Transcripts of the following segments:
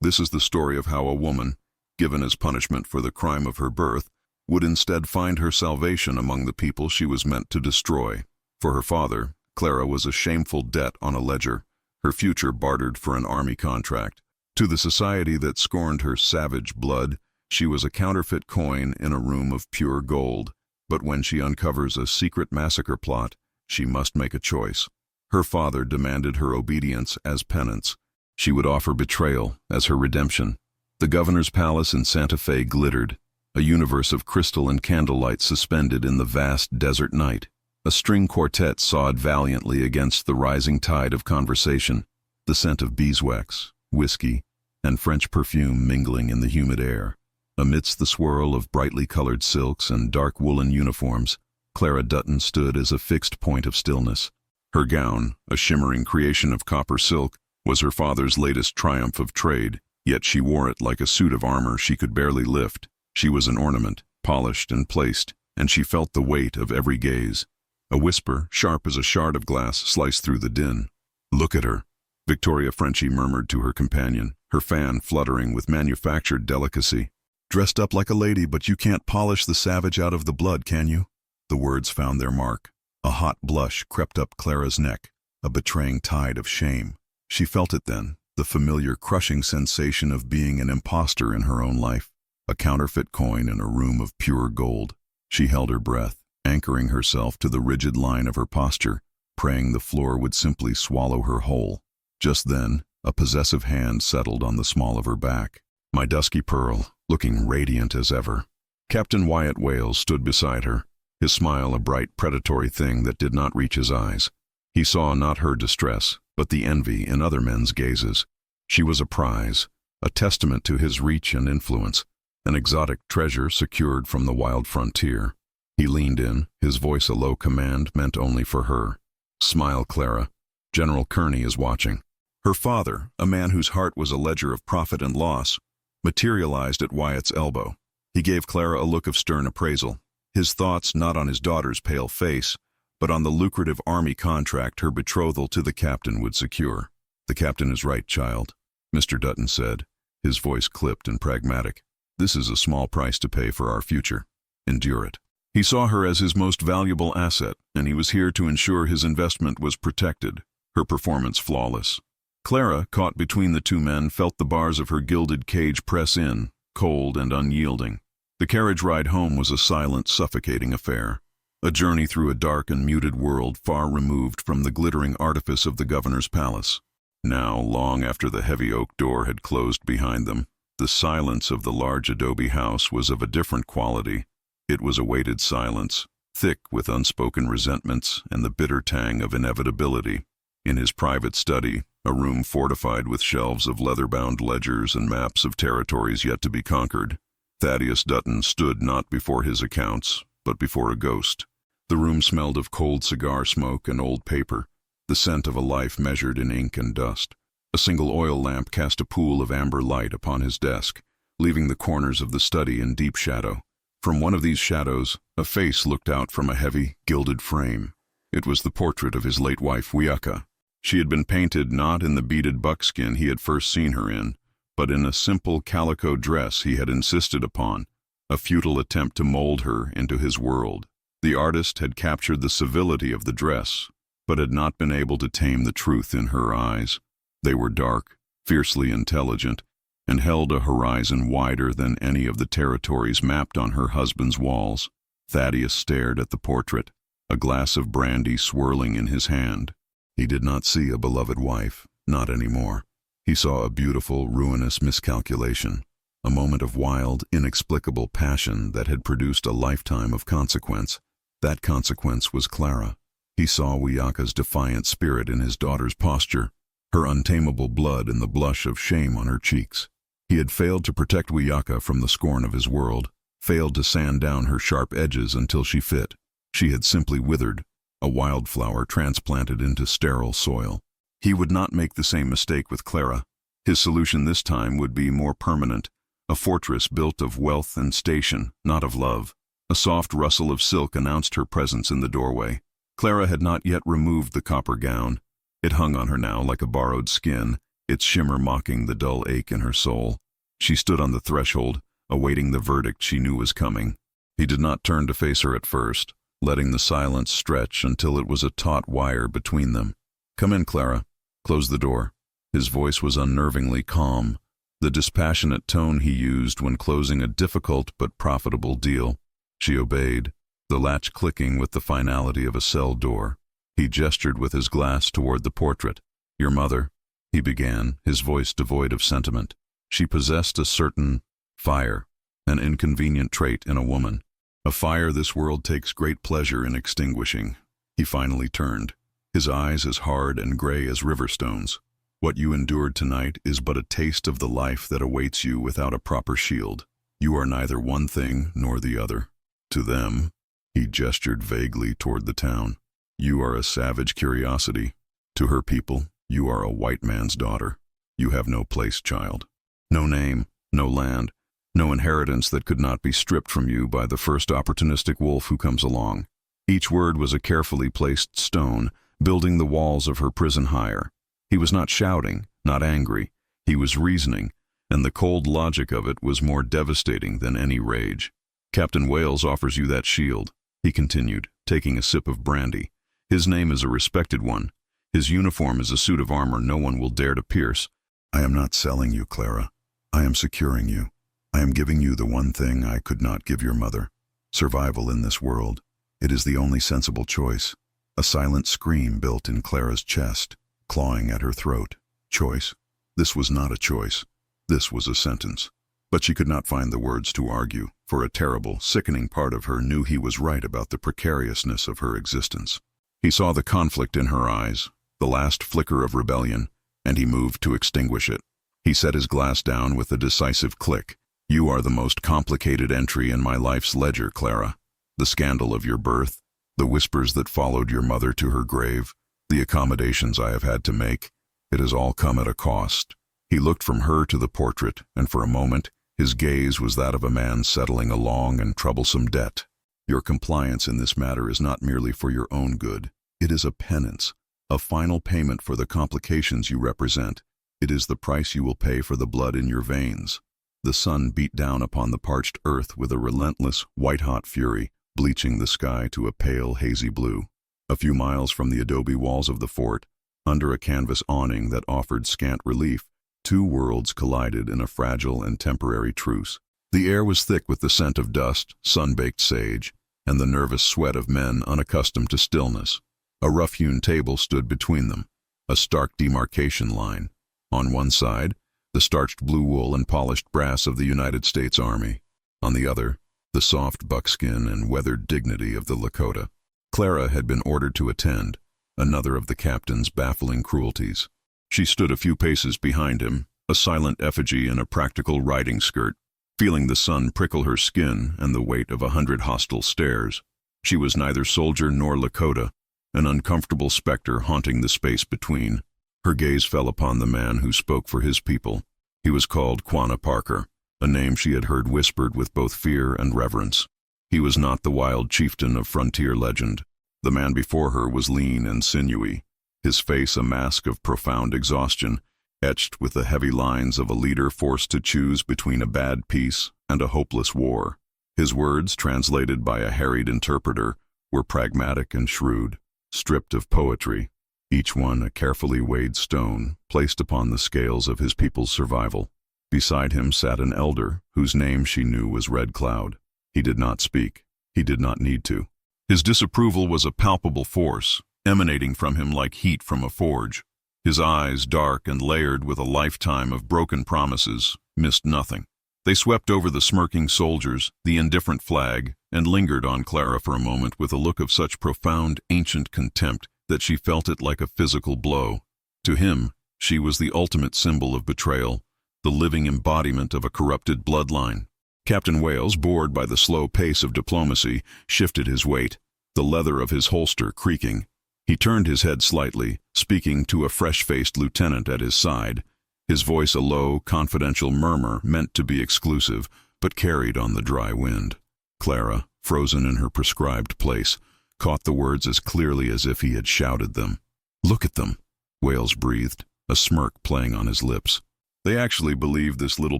This is the story of how a woman, given as punishment for the crime of her birth, would instead find her salvation among the people she was meant to destroy. For her father, Clara was a shameful debt on a ledger, her future bartered for an army contract. To the society that scorned her savage blood, she was a counterfeit coin in a room of pure gold. But when she uncovers a secret massacre plot, she must make a choice. Her father demanded her obedience as penance. She would offer betrayal as her redemption. The governor's palace in Santa Fe glittered, a universe of crystal and candlelight suspended in the vast desert night. A string quartet sawed valiantly against the rising tide of conversation, the scent of beeswax, whiskey, and French perfume mingling in the humid air. Amidst the swirl of brightly colored silks and dark woolen uniforms, Clara Dutton stood as a fixed point of stillness. Her gown, a shimmering creation of copper silk, was her father's latest triumph of trade, yet she wore it like a suit of armor she could barely lift. She was an ornament, polished and placed, and she felt the weight of every gaze. A whisper, sharp as a shard of glass, sliced through the din. "Look at her," Victoria Frenchy murmured to her companion, her fan fluttering with manufactured delicacy. "Dressed up like a lady, but you can't polish the savage out of the blood, can you?" The words found their mark. A hot blush crept up Clara's neck, a betraying tide of shame. She felt it then, the familiar crushing sensation of being an imposter in her own life, a counterfeit coin in a room of pure gold. She held her breath, anchoring herself to the rigid line of her posture, praying the floor would simply swallow her whole. Just then, a possessive hand settled on the small of her back. My dusky pearl, looking radiant as ever. Captain Wyatt Wales stood beside her, his smile a bright predatory thing that did not reach his eyes. He saw not her distress, but the envy in other men's gazes. She was a prize, a testament to his reach and influence, an exotic treasure secured from the wild frontier. He leaned in, his voice a low command meant only for her. "Smile, Clara. General Kearney is watching." Her father, a man whose heart was a ledger of profit and loss, materialized at Wyatt's elbow. He gave Clara a look of stern appraisal, his thoughts not on his daughter's pale face, but on the lucrative army contract her betrothal to the captain would secure. "The captain is right, child," Mr. Dutton said, his voice clipped and pragmatic. "This is a small price to pay for our future. Endure it." He saw her as his most valuable asset, and he was here to ensure his investment was protected, her performance flawless. Clara, caught between the two men, felt the bars of her gilded cage press in, cold and unyielding. The carriage ride home was a silent, suffocating affair, a journey through a dark and muted world far removed from the glittering artifice of the governor's palace. Now, long after the heavy oak door had closed behind them, the silence of the large adobe house was of a different quality. It was a weighted silence, thick with unspoken resentments and the bitter tang of inevitability. In his private study, a room fortified with shelves of leather-bound ledgers and maps of territories yet to be conquered, Thaddeus Dutton stood not before his accounts, but before a ghost. The room smelled of cold cigar smoke and old paper, the scent of a life measured in ink and dust. A single oil lamp cast a pool of amber light upon his desk, leaving the corners of the study in deep shadow. From one of these shadows, a face looked out from a heavy, gilded frame. It was the portrait of his late wife, Wiaka. She had been painted not in the beaded buckskin he had first seen her in, but in a simple calico dress he had insisted upon, a futile attempt to mold her into his world. The artist had captured the civility of the dress, but had not been able to tame the truth in her eyes. They were dark, fiercely intelligent, and held a horizon wider than any of the territories mapped on her husband's walls. Thaddeus stared at the portrait, a glass of brandy swirling in his hand. He did not see a beloved wife, not anymore. He saw a beautiful, ruinous miscalculation, a moment of wild, inexplicable passion that had produced a lifetime of consequence. That consequence was Clara. He saw Wiaka's defiant spirit in his daughter's posture, her untamable blood and the blush of shame on her cheeks. He had failed to protect Wiaka from the scorn of his world, failed to sand down her sharp edges until she fit. She had simply withered, a wildflower transplanted into sterile soil. He would not make the same mistake with Clara. His solution this time would be more permanent, a fortress built of wealth and station, not of love. A soft rustle of silk announced her presence in the doorway. Clara had not yet removed the copper gown. It hung on her now like a borrowed skin, its shimmer mocking the dull ache in her soul. She stood on the threshold, awaiting the verdict she knew was coming. He did not turn to face her at first, letting the silence stretch until it was a taut wire between them. "Come in, Clara. Close the door." His voice was unnervingly calm, the dispassionate tone he used when closing a difficult but profitable deal. She obeyed, the latch clicking with the finality of a cell door. He gestured with his glass toward the portrait. "Your mother," he began, his voice devoid of sentiment. "She possessed a certain fire, an inconvenient trait in a woman. A fire this world takes great pleasure in extinguishing." He finally turned, his eyes as hard and gray as river stones. "What you endured tonight is but a taste of the life that awaits you without a proper shield. You are neither one thing nor the other. To them," he gestured vaguely toward the town, "you are a savage curiosity. To her people, you are a white man's daughter. You have no place, child. No name, no land, no inheritance that could not be stripped from you by the first opportunistic wolf who comes along." Each word was a carefully placed stone, building the walls of her prison higher. He was not shouting, not angry. He was reasoning, and the cold logic of it was more devastating than any rage. "Captain Wales offers you that shield," he continued, taking a sip of brandy. "His name is a respected one. His uniform is a suit of armor no one will dare to pierce. I am not selling you, Clara. I am securing you. I am giving you the one thing I could not give your mother: survival in this world. It is the only sensible choice." A silent scream built in Clara's chest, clawing at her throat. Choice? This was not a choice. This was a sentence. But she could not find the words to argue, for a terrible, sickening part of her knew he was right about the precariousness of her existence. He saw the conflict in her eyes, the last flicker of rebellion, and he moved to extinguish it. He set his glass down with a decisive click. "You are the most complicated entry in my life's ledger, Clara. The scandal of your birth, the whispers that followed your mother to her grave, the accommodations I have had to make, it has all come at a cost." He looked from her to the portrait, and for a moment, his gaze was that of a man settling a long and troublesome debt. "Your compliance in this matter is not merely for your own good. It is a penance, a final payment for the complications you represent. It is the price you will pay for the blood in your veins." The sun beat down upon the parched earth with a relentless, white-hot fury, bleaching the sky to a pale, hazy blue. A few miles from the adobe walls of the fort, under a canvas awning that offered scant relief, two worlds collided in a fragile and temporary truce. The air was thick with the scent of dust, sun-baked sage, and the nervous sweat of men unaccustomed to stillness. A rough-hewn table stood between them, a stark demarcation line. On one side, the starched blue wool and polished brass of the United States Army. On the other, the soft buckskin and weathered dignity of the Lakota. Clara had been ordered to attend, another of the captain's baffling cruelties. She stood a few paces behind him, a silent effigy in a practical riding skirt, feeling the sun prickle her skin and the weight of 100 hostile stares. She was neither soldier nor Lakota, an uncomfortable specter haunting the space between. Her gaze fell upon the man who spoke for his people. He was called Quanah Parker, a name she had heard whispered with both fear and reverence. He was not the wild chieftain of frontier legend. The man before her was lean and sinewy, his face a mask of profound exhaustion, etched with the heavy lines of a leader forced to choose between a bad peace and a hopeless war. His words, translated by a harried interpreter, were pragmatic and shrewd, stripped of poetry, each one a carefully weighed stone placed upon the scales of his people's survival. Beside him sat an elder whose name she knew was Red Cloud. He did not speak. He did not need to. His disapproval was a palpable force, emanating from him like heat from a forge. His eyes, dark and layered with a lifetime of broken promises, missed nothing. They swept over the smirking soldiers, the indifferent flag, and lingered on Clara for a moment with a look of such profound, ancient contempt that she felt it like a physical blow. To him, she was the ultimate symbol of betrayal, the living embodiment of a corrupted bloodline. Captain Wales, bored by the slow pace of diplomacy, shifted his weight, the leather of his holster creaking. He turned his head slightly, speaking to a fresh-faced lieutenant at his side, his voice a low, confidential murmur meant to be exclusive, but carried on the dry wind. Clara, frozen in her prescribed place, caught the words as clearly as if he had shouted them. "Look at them," Wales breathed. a smirk playing on his lips. They actually believe this little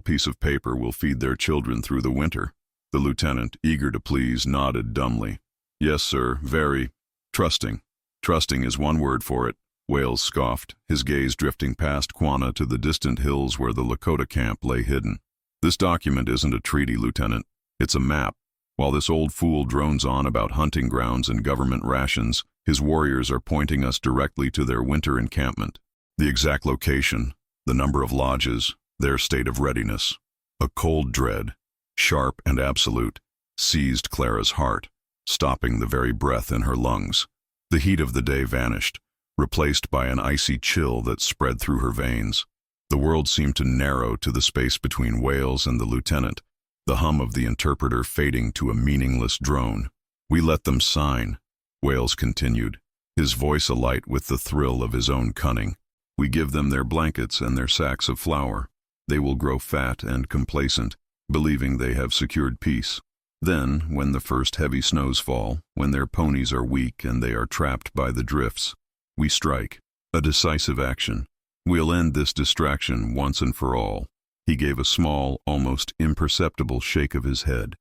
piece of paper will feed their children through the winter. The lieutenant, eager to please, nodded dumbly. Yes, sir, very. Trusting. Trusting is one word for it, Wales scoffed, his gaze drifting past Quanah to the distant hills where the Lakota camp lay hidden. This document isn't a treaty, Lieutenant. It's a map. While this old fool drones on about hunting grounds and government rations, his warriors are pointing us directly to their winter encampment. The exact location, the number of lodges, their state of readiness. A cold dread, sharp and absolute, seized Clara's heart, stopping the very breath in her lungs. The heat of the day vanished, replaced by an icy chill that spread through her veins. The world seemed to narrow to the space between Wales and the lieutenant, the hum of the interpreter fading to a meaningless drone. We let them sign, Wales continued, his voice alight with the thrill of his own cunning. We give them their blankets and their sacks of flour. They will grow fat and complacent, believing they have secured peace. Then, when the first heavy snows fall, when their ponies are weak and they are trapped by the drifts, we strike, a decisive action. We'll end this distraction once and for all. He gave a small, almost imperceptible shake of his head.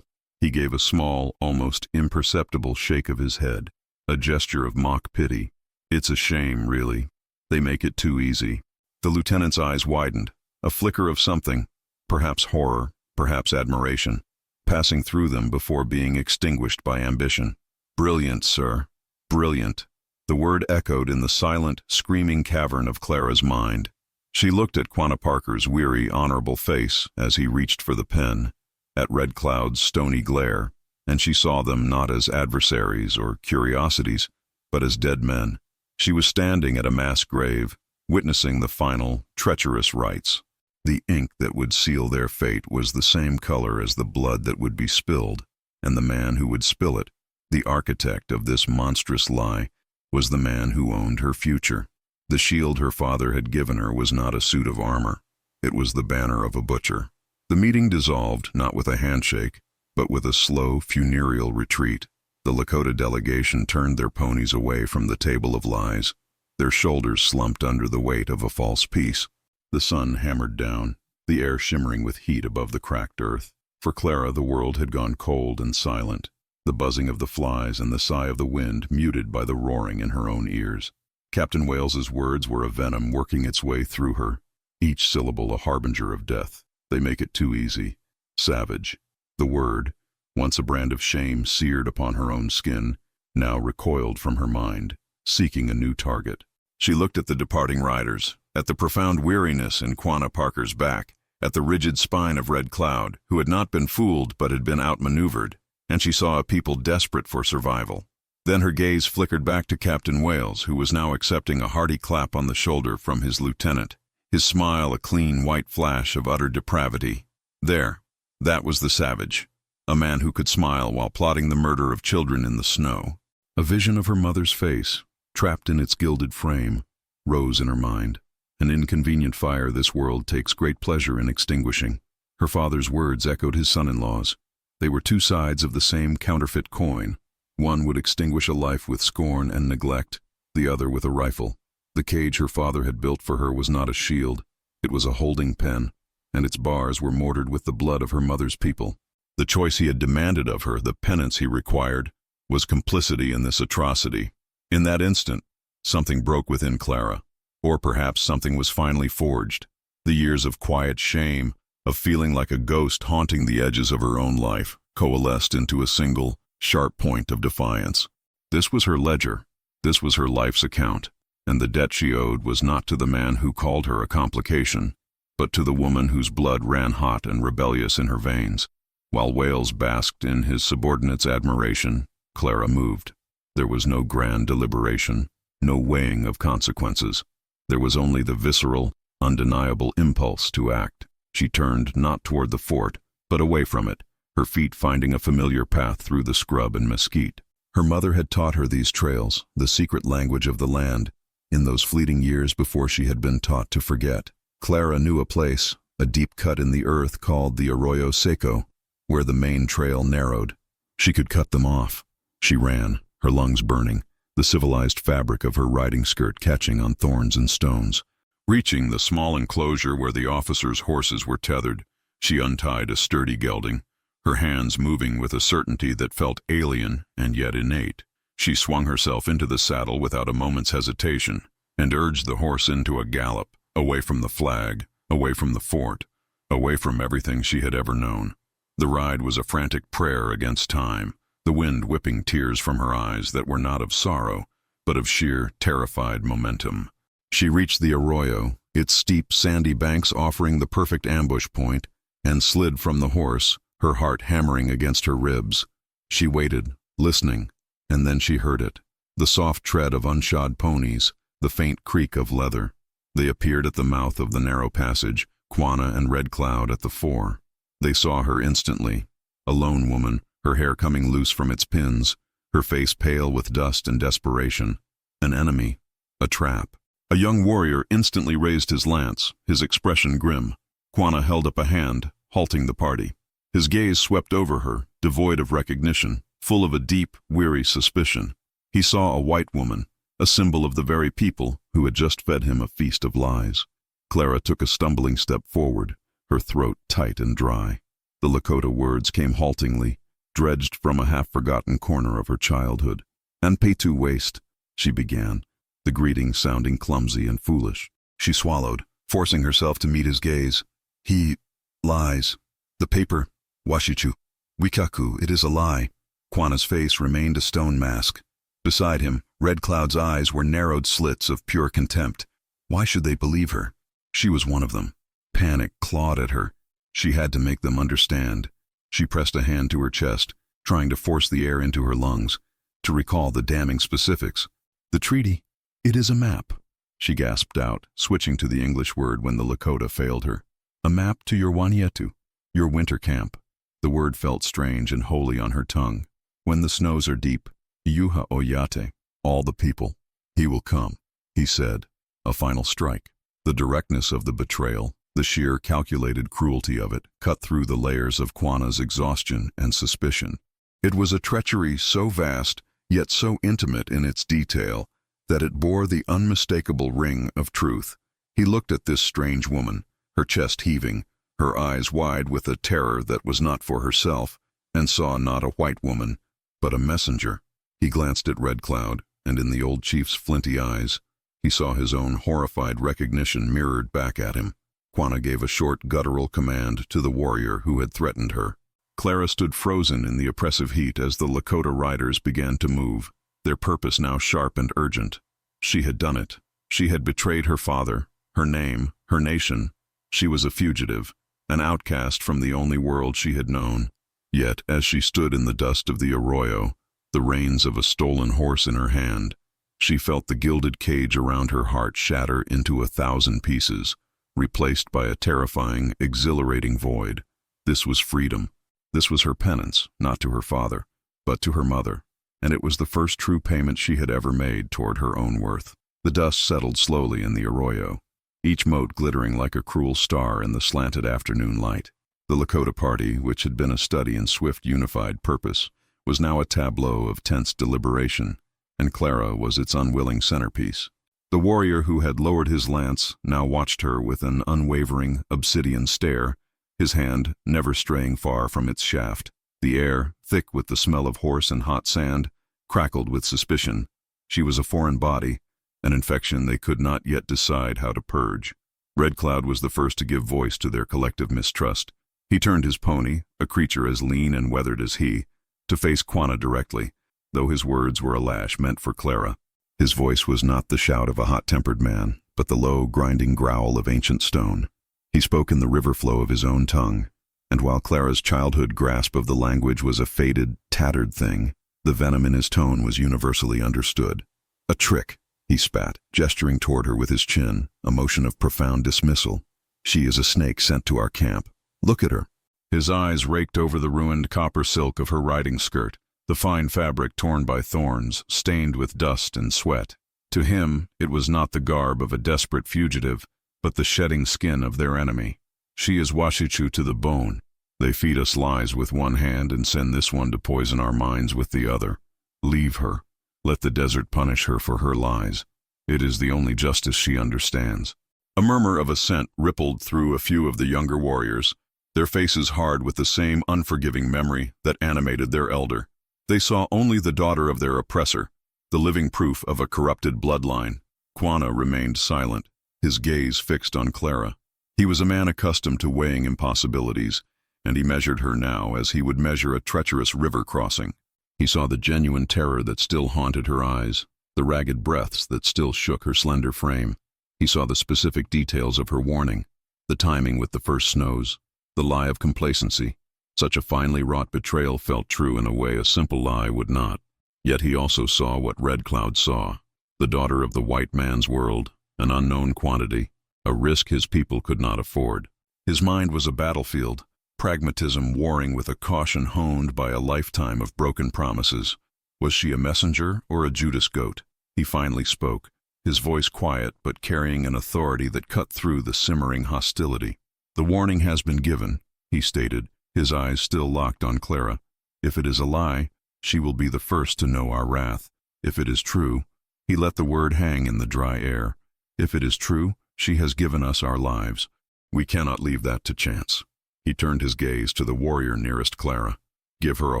He gave a small, almost imperceptible shake of his head, a gesture of mock pity. It's a shame, really. They make it too easy. The lieutenant's eyes widened, a flicker of something, perhaps horror, perhaps admiration, passing through them before being extinguished by ambition. Brilliant, sir. Brilliant. The word echoed in the silent, screaming cavern of Clara's mind. She looked at Quanah Parker's weary, honorable face as he reached for the pen, at Red Cloud's stony glare, and she saw them not as adversaries or curiosities, but as dead men. She was standing at a mass grave, witnessing the final, treacherous rites. The ink that would seal their fate was the same color as the blood that would be spilled, and the man who would spill it, the architect of this monstrous lie, was the man who owned her future. The shield her father had given her was not a suit of armor. It was the banner of a butcher. The meeting dissolved, not with a handshake, but with a slow, funereal retreat. The Lakota delegation turned their ponies away from the table of lies. Their shoulders slumped under the weight of a false peace. The sun hammered down, the air shimmering with heat above the cracked earth. For Clara, the world had gone cold and silent, the buzzing of the flies and the sigh of the wind muted by the roaring in her own ears. Captain Wales's words were a venom working its way through her, each syllable a harbinger of death. They make it too easy. Savage. The word, once a brand of shame seared upon her own skin, now recoiled from her mind, seeking a new target. She looked at the departing riders, at the profound weariness in Quanah Parker's back, at the rigid spine of Red Cloud, who had not been fooled but had been outmaneuvered, and she saw a people desperate for survival. Then her gaze flickered back to Captain Wales, who was now accepting a hearty clap on the shoulder from his lieutenant, his smile a clean white flash of utter depravity. There, that was the savage, a man who could smile while plotting the murder of children in the snow. A vision of her mother's face, trapped in its gilded frame, rose in her mind. An inconvenient fire this world takes great pleasure in extinguishing. Her father's words echoed his son-in-law's. They were two sides of the same counterfeit coin. One would extinguish a life with scorn and neglect, the other with a rifle. The cage her father had built for her was not a shield. It was a holding pen, and its bars were mortared with the blood of her mother's people. The choice he had demanded of her, the penance he required, was complicity in this atrocity. In that instant, something broke within Clara, or perhaps something was finally forged. The years of quiet shame, of feeling like a ghost haunting the edges of her own life, coalesced into a single, sharp point of defiance. This was her ledger. This was her life's account, and the debt she owed was not to the man who called her a complication, but to the woman whose blood ran hot and rebellious in her veins. While Wales basked in his subordinate's admiration, Clara moved. There was no grand deliberation, no weighing of consequences. There was only the visceral, undeniable impulse to act. She turned not toward the fort, but away from it, her feet finding a familiar path through the scrub and mesquite. Her mother had taught her these trails, the secret language of the land, in those fleeting years before she had been taught to forget. Clara knew a place, a deep cut in the earth called the Arroyo Seco, where the main trail narrowed. She could cut them off. She ran, her lungs burning, the civilized fabric of her riding skirt catching on thorns and stones. Reaching the small enclosure where the officers' horses were tethered, she untied a sturdy gelding, her hands moving with a certainty that felt alien and yet innate. She swung herself into the saddle without a moment's hesitation and urged the horse into a gallop, away from the flag, away from the fort, away from everything she had ever known. The ride was a frantic prayer against time, the wind whipping tears from her eyes that were not of sorrow, but of sheer, terrified momentum. She reached the arroyo, its steep, sandy banks offering the perfect ambush point, and slid from the horse, her heart hammering against her ribs. She waited, listening, and then she heard it. The soft tread of unshod ponies, the faint creak of leather. They appeared at the mouth of the narrow passage, Quanah and Red Cloud at the fore. They saw her instantly, a lone woman, her hair coming loose from its pins, her face pale with dust and desperation. An enemy, a trap. A young warrior instantly raised his lance, his expression grim. Quanah held up a hand, halting the party. His gaze swept over her, devoid of recognition, full of a deep, weary suspicion. He saw a white woman, a symbol of the very people who had just fed him a feast of lies. Clara took a stumbling step forward, her throat tight and dry. The Lakota words came haltingly, dredged from a half-forgotten corner of her childhood. "Anpetu waste," she began, the greeting sounding clumsy and foolish. She swallowed, forcing herself to meet his gaze. "He lies. The paper, Washichu. Wikaku, it is a lie." Quanah's face remained a stone mask. Beside him, Red Cloud's eyes were narrowed slits of pure contempt. Why should they believe her? She was one of them. Panic clawed at her. She had to make them understand. She pressed a hand to her chest, trying to force the air into her lungs, to recall the damning specifics. "The treaty. It is a map," she gasped out, switching to the English word when the Lakota failed her. "A map to your Wanietu, your winter camp." The word felt strange and holy on her tongue. "When the snows are deep, Yuha Oyate, all the people. He will come," he said. A final strike. The directness of the betrayal, the sheer calculated cruelty of it, cut through the layers of Quanah's exhaustion and suspicion. It was a treachery so vast, yet so intimate in its detail, that it bore the unmistakable ring of truth. He looked at this strange woman, her chest heaving, her eyes wide with a terror that was not for herself, and saw not a white woman, but a messenger. He glanced at Red Cloud, and in the old chief's flinty eyes, he saw his own horrified recognition mirrored back at him. Quanah gave a short, guttural command to the warrior who had threatened her. Clara stood frozen in the oppressive heat as the Lakota riders began to move, their purpose now sharp and urgent. She had done it. She had betrayed her father, her name, her nation. She was a fugitive, an outcast from the only world she had known. Yet, as she stood in the dust of the arroyo, the reins of a stolen horse in her hand, she felt the gilded cage around her heart shatter into 1,000 pieces, replaced by a terrifying, exhilarating void. This was freedom. This was her penance, not to her father, but to her mother, and it was the first true payment she had ever made toward her own worth. The dust settled slowly in the arroyo, each mote glittering like a cruel star in the slanted afternoon light. The Lakota party, which had been a study in swift, unified purpose, was now a tableau of tense deliberation, and Clara was its unwilling centerpiece. The warrior who had lowered his lance now watched her with an unwavering, obsidian stare, his hand never straying far from its shaft. The air, thick with the smell of horse and hot sand, crackled with suspicion. She was a foreign body, an infection they could not yet decide how to purge. Red Cloud was the first to give voice to their collective mistrust. He turned his pony, a creature as lean and weathered as he, to face Quanah directly, though his words were a lash meant for Clara. His voice was not the shout of a hot-tempered man, but the low, grinding growl of ancient stone. He spoke in the river flow of his own tongue, and while Clara's childhood grasp of the language was a faded, tattered thing, the venom in his tone was universally understood. "A trick," he spat, gesturing toward her with his chin, a motion of profound dismissal. "She is a snake sent to our camp. Look at her." His eyes raked over the ruined copper silk of her riding skirt, the fine fabric torn by thorns, stained with dust and sweat. To him, it was not the garb of a desperate fugitive, but the shedding skin of their enemy. "She is Washichu to the bone. They feed us lies with one hand and send this one to poison our minds with the other. Leave her. Let the desert punish her for her lies. It is the only justice she understands." A murmur of assent rippled through a few of the younger warriors, their faces hard with the same unforgiving memory that animated their elder. They saw only the daughter of their oppressor, the living proof of a corrupted bloodline. Quana remained silent, his gaze fixed on Clara. He was a man accustomed to weighing impossibilities, and he measured her now as he would measure a treacherous river crossing. He saw the genuine terror that still haunted her eyes, the ragged breaths that still shook her slender frame. He saw the specific details of her warning, the timing with the first snows, the lie of complacency. Such a finely wrought betrayal felt true in a way a simple lie would not. Yet he also saw what Red Cloud saw, the daughter of the white man's world, an unknown quantity, a risk his people could not afford. His mind was a battlefield, pragmatism warring with a caution honed by a lifetime of broken promises. Was she a messenger or a Judas goat? He finally spoke, his voice quiet but carrying an authority that cut through the simmering hostility. "The warning has been given," he stated, his eyes still locked on Clara. "If it is a lie, she will be the first to know our wrath. If it is true," he let the word hang in the dry air, "if it is true, she has given us our lives. We cannot leave that to chance." He turned his gaze to the warrior nearest Clara. "Give her a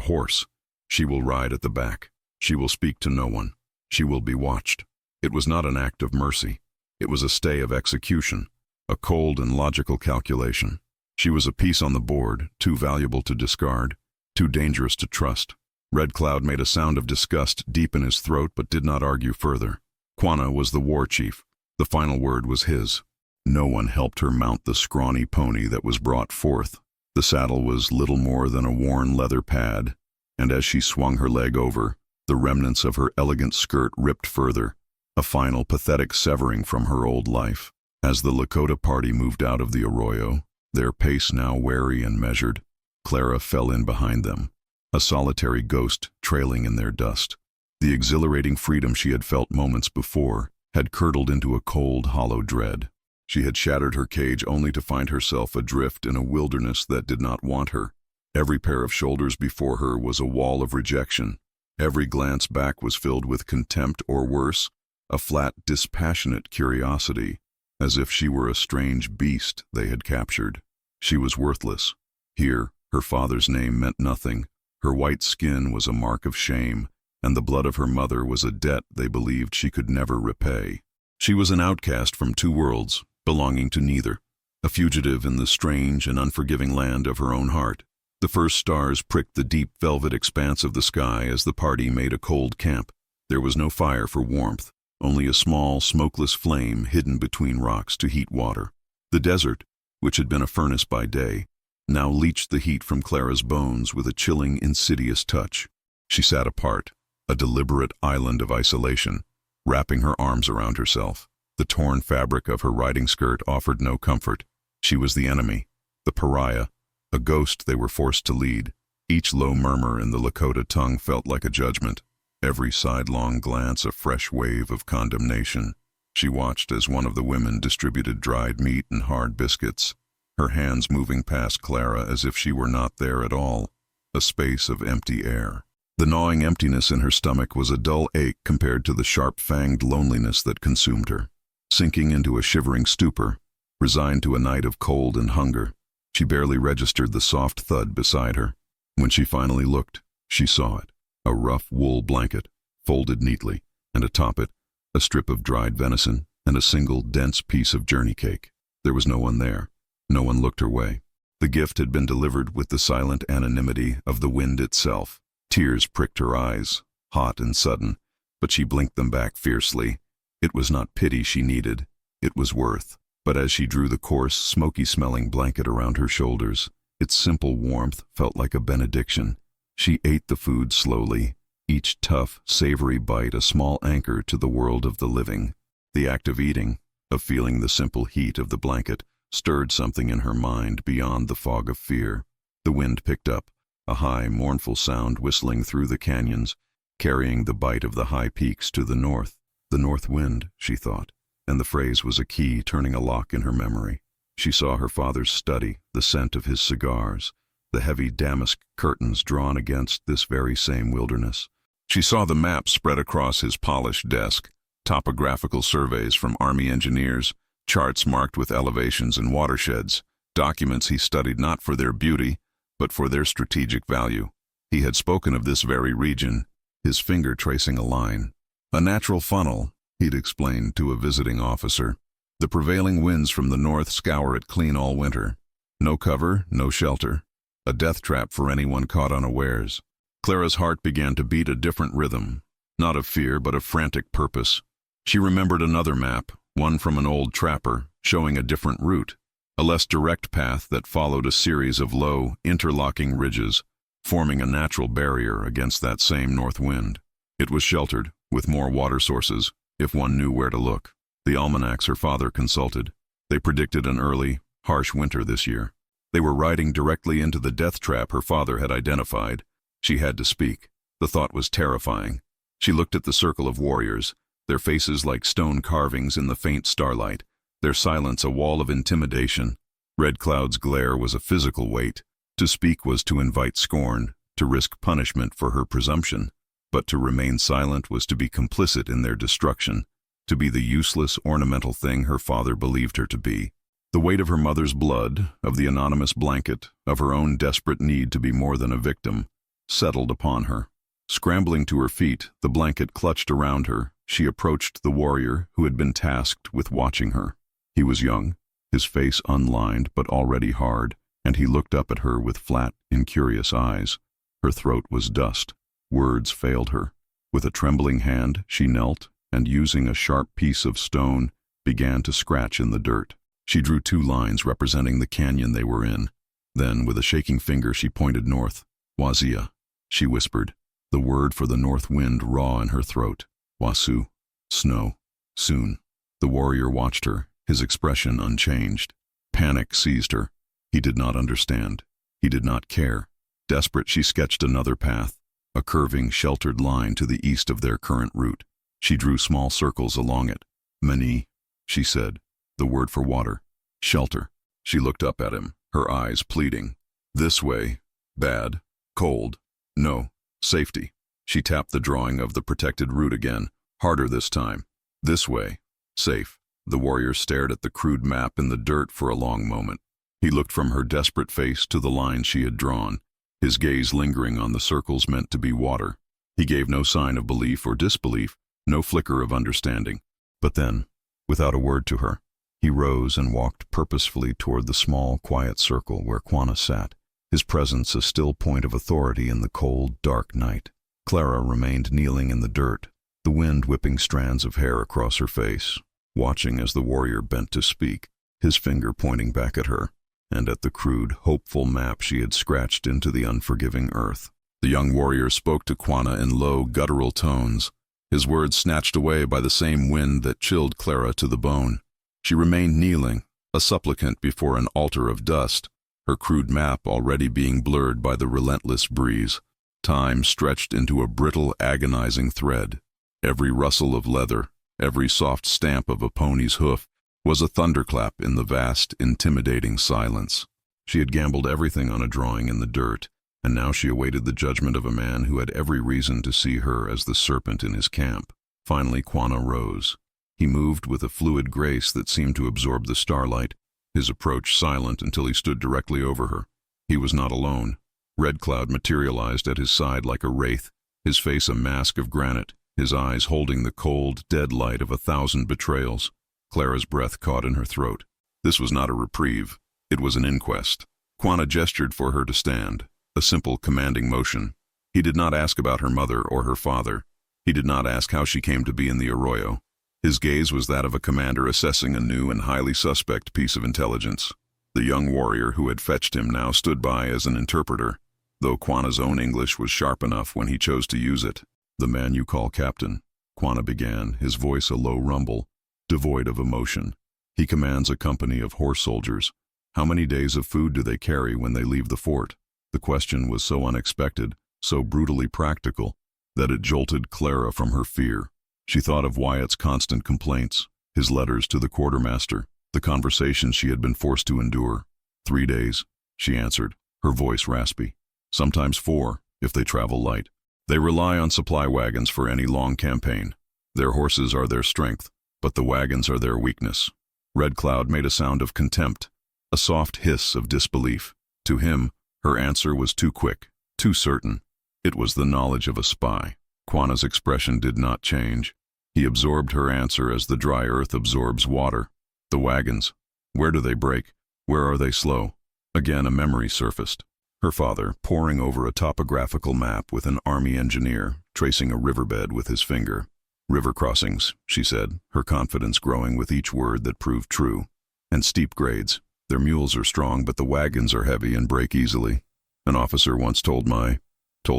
horse. She will ride at the back. She will speak to no one. She will be watched." It was not an act of mercy. It was a stay of execution, a cold and logical calculation. She was a piece on the board, too valuable to discard, too dangerous to trust. Red Cloud made a sound of disgust deep in his throat but did not argue further. Quana was the war chief. The final word was his. No one helped her mount the scrawny pony that was brought forth. The saddle was little more than a worn leather pad, and as she swung her leg over, the remnants of her elegant skirt ripped further, a final pathetic severing from her old life. As the Lakota party moved out of the arroyo, their pace now wary and measured, Clara fell in behind them, a solitary ghost trailing in their dust. The exhilarating freedom she had felt moments before had curdled into a cold, hollow dread. She had shattered her cage only to find herself adrift in a wilderness that did not want her. Every pair of shoulders before her was a wall of rejection. Every glance back was filled with contempt or worse, a flat, dispassionate curiosity, as if she were a strange beast they had captured. She was worthless. Here, her father's name meant nothing. Her white skin was a mark of shame, and the blood of her mother was a debt they believed she could never repay. She was an outcast from two worlds, belonging to neither, a fugitive in the strange and unforgiving land of her own heart. The first stars pricked the deep velvet expanse of the sky as the party made a cold camp. There was no fire for warmth, only a small, smokeless flame hidden between rocks to heat water. The desert, which had been a furnace by day, now leached the heat from Clara's bones with a chilling, insidious touch. She sat apart, a deliberate island of isolation, wrapping her arms around herself. The torn fabric of her riding skirt offered no comfort. She was the enemy, the pariah, a ghost they were forced to lead. Each low murmur in the Lakota tongue felt like a judgment, every sidelong glance a fresh wave of condemnation. She watched as one of the women distributed dried meat and hard biscuits, her hands moving past Clara as if she were not there at all, a space of empty air. The gnawing emptiness in her stomach was a dull ache compared to the sharp-fanged loneliness that consumed her. Sinking into a shivering stupor, resigned to a night of cold and hunger, she barely registered the soft thud beside her. When she finally looked, she saw it, a rough wool blanket, folded neatly, and atop it, a strip of dried venison and a single dense piece of journey cake. There was no one there. No one looked her way. The gift had been delivered with the silent anonymity of the wind itself. Tears pricked her eyes, hot and sudden, but she blinked them back fiercely. It was not pity she needed, it was worth. But as she drew the coarse, smoky-smelling blanket around her shoulders, its simple warmth felt like a benediction. She ate the food slowly, each tough, savory bite a small anchor to the world of the living. The act of eating, of feeling the simple heat of the blanket, stirred something in her mind beyond the fog of fear. The wind picked up, a high, mournful sound whistling through the canyons, carrying the bite of the high peaks to the north. The north wind, she thought, and the phrase was a key turning a lock in her memory. She saw her father's study, the scent of his cigars, the heavy damask curtains drawn against this very same wilderness. She saw the maps spread across his polished desk, topographical surveys from Army engineers, charts marked with elevations and watersheds, documents he studied not for their beauty, but for their strategic value. He had spoken of this very region, his finger tracing a line. A natural funnel, he'd explained to a visiting officer. The prevailing winds from the north scour it clean all winter. No cover, no shelter. A death trap for anyone caught unawares. Clara's heart began to beat a different rhythm, not of fear but of frantic purpose. She remembered another map, one from an old trapper, showing a different route, a less direct path that followed a series of low, interlocking ridges, forming a natural barrier against that same north wind. It was sheltered, with more water sources, if one knew where to look. The almanacs her father consulted. They predicted an early, harsh winter this year. They were riding directly into the death trap her father had identified. She had to speak. The thought was terrifying. She looked at the circle of warriors, their faces like stone carvings in the faint starlight, their silence a wall of intimidation. Red Cloud's glare was a physical weight. To speak was to invite scorn, to risk punishment for her presumption. But to remain silent was to be complicit in their destruction, to be the useless, ornamental thing her father believed her to be. The weight of her mother's blood, of the anonymous blanket, of her own desperate need to be more than a victim, settled upon her. Scrambling to her feet, the blanket clutched around her, she approached the warrior who had been tasked with watching her. He was young, his face unlined but already hard, and he looked up at her with flat, incurious eyes. Her throat was dust. Words failed her. With a trembling hand, she knelt, and using a sharp piece of stone, began to scratch in the dirt. She drew 2 lines representing the canyon they were in. Then, with a shaking finger, she pointed north. Wazia, she whispered, the word for the north wind raw in her throat. Wasu, snow, soon. The warrior watched her, his expression unchanged. Panic seized her. He did not understand. He did not care. Desperate, she sketched another path, a curving, sheltered line to the east of their current route. She drew small circles along it. Mani, she said, the word for water. Shelter. She looked up at him, her eyes pleading. This way. Bad. Cold. No. Safety. She tapped the drawing of the protected route again, harder this time. This way. Safe. The warrior stared at the crude map in the dirt for a long moment. He looked from her desperate face to the line she had drawn, his gaze lingering on the circles meant to be water. He gave no sign of belief or disbelief, no flicker of understanding. But then, without a word to her, he rose and walked purposefully toward the small, quiet circle where Quanah sat, his presence a still point of authority in the cold, dark night. Clara remained kneeling in the dirt, the wind whipping strands of hair across her face, watching as the warrior bent to speak, his finger pointing back at her, and at the crude, hopeful map she had scratched into the unforgiving earth. The young warrior spoke to Quanah in low, guttural tones, his words snatched away by the same wind that chilled Clara to the bone. She remained kneeling, a supplicant before an altar of dust, her crude map already being blurred by the relentless breeze. Time stretched into a brittle, agonizing thread. Every rustle of leather, every soft stamp of a pony's hoof, was a thunderclap in the vast, intimidating silence. She had gambled everything on a drawing in the dirt, and now she awaited the judgment of a man who had every reason to see her as the serpent in his camp. Finally, Quanah rose. He moved with a fluid grace that seemed to absorb the starlight, his approach silent until he stood directly over her. He was not alone. Red Cloud materialized at his side like a wraith, his face a mask of granite, his eyes holding the cold, dead light of 1,000 betrayals. Clara's breath caught in her throat. This was not a reprieve. It was an inquest. Quanah gestured for her to stand, a simple, commanding motion. He did not ask about her mother or her father. He did not ask how she came to be in the arroyo. His gaze was that of a commander assessing a new and highly suspect piece of intelligence. The young warrior who had fetched him now stood by as an interpreter, though Quanah's own English was sharp enough when he chose to use it. "The man you call captain," Quanah began, his voice a low rumble, devoid of emotion. "He commands a company of horse soldiers. How many days of food do they carry when they leave the fort?" The question was so unexpected, so brutally practical, that it jolted Clara from her fear. She thought of Wyatt's constant complaints, his letters to the quartermaster, the conversations she had been forced to endure. 3 days, she answered, her voice raspy. Sometimes 4, if they travel light. They rely on supply wagons for any long campaign. Their horses are their strength, but the wagons are their weakness. Red Cloud made a sound of contempt, a soft hiss of disbelief. To him, her answer was too quick, too certain. It was the knowledge of a spy. Quanah's expression did not change. He absorbed her answer as the dry earth absorbs water. The wagons. Where do they break? Where are they slow? Again a memory surfaced. Her father, poring over a topographical map with an army engineer, tracing a riverbed with his finger. River crossings, she said, her confidence growing with each word that proved true. And steep grades. Their mules are strong, but the wagons are heavy and break easily. An officer once told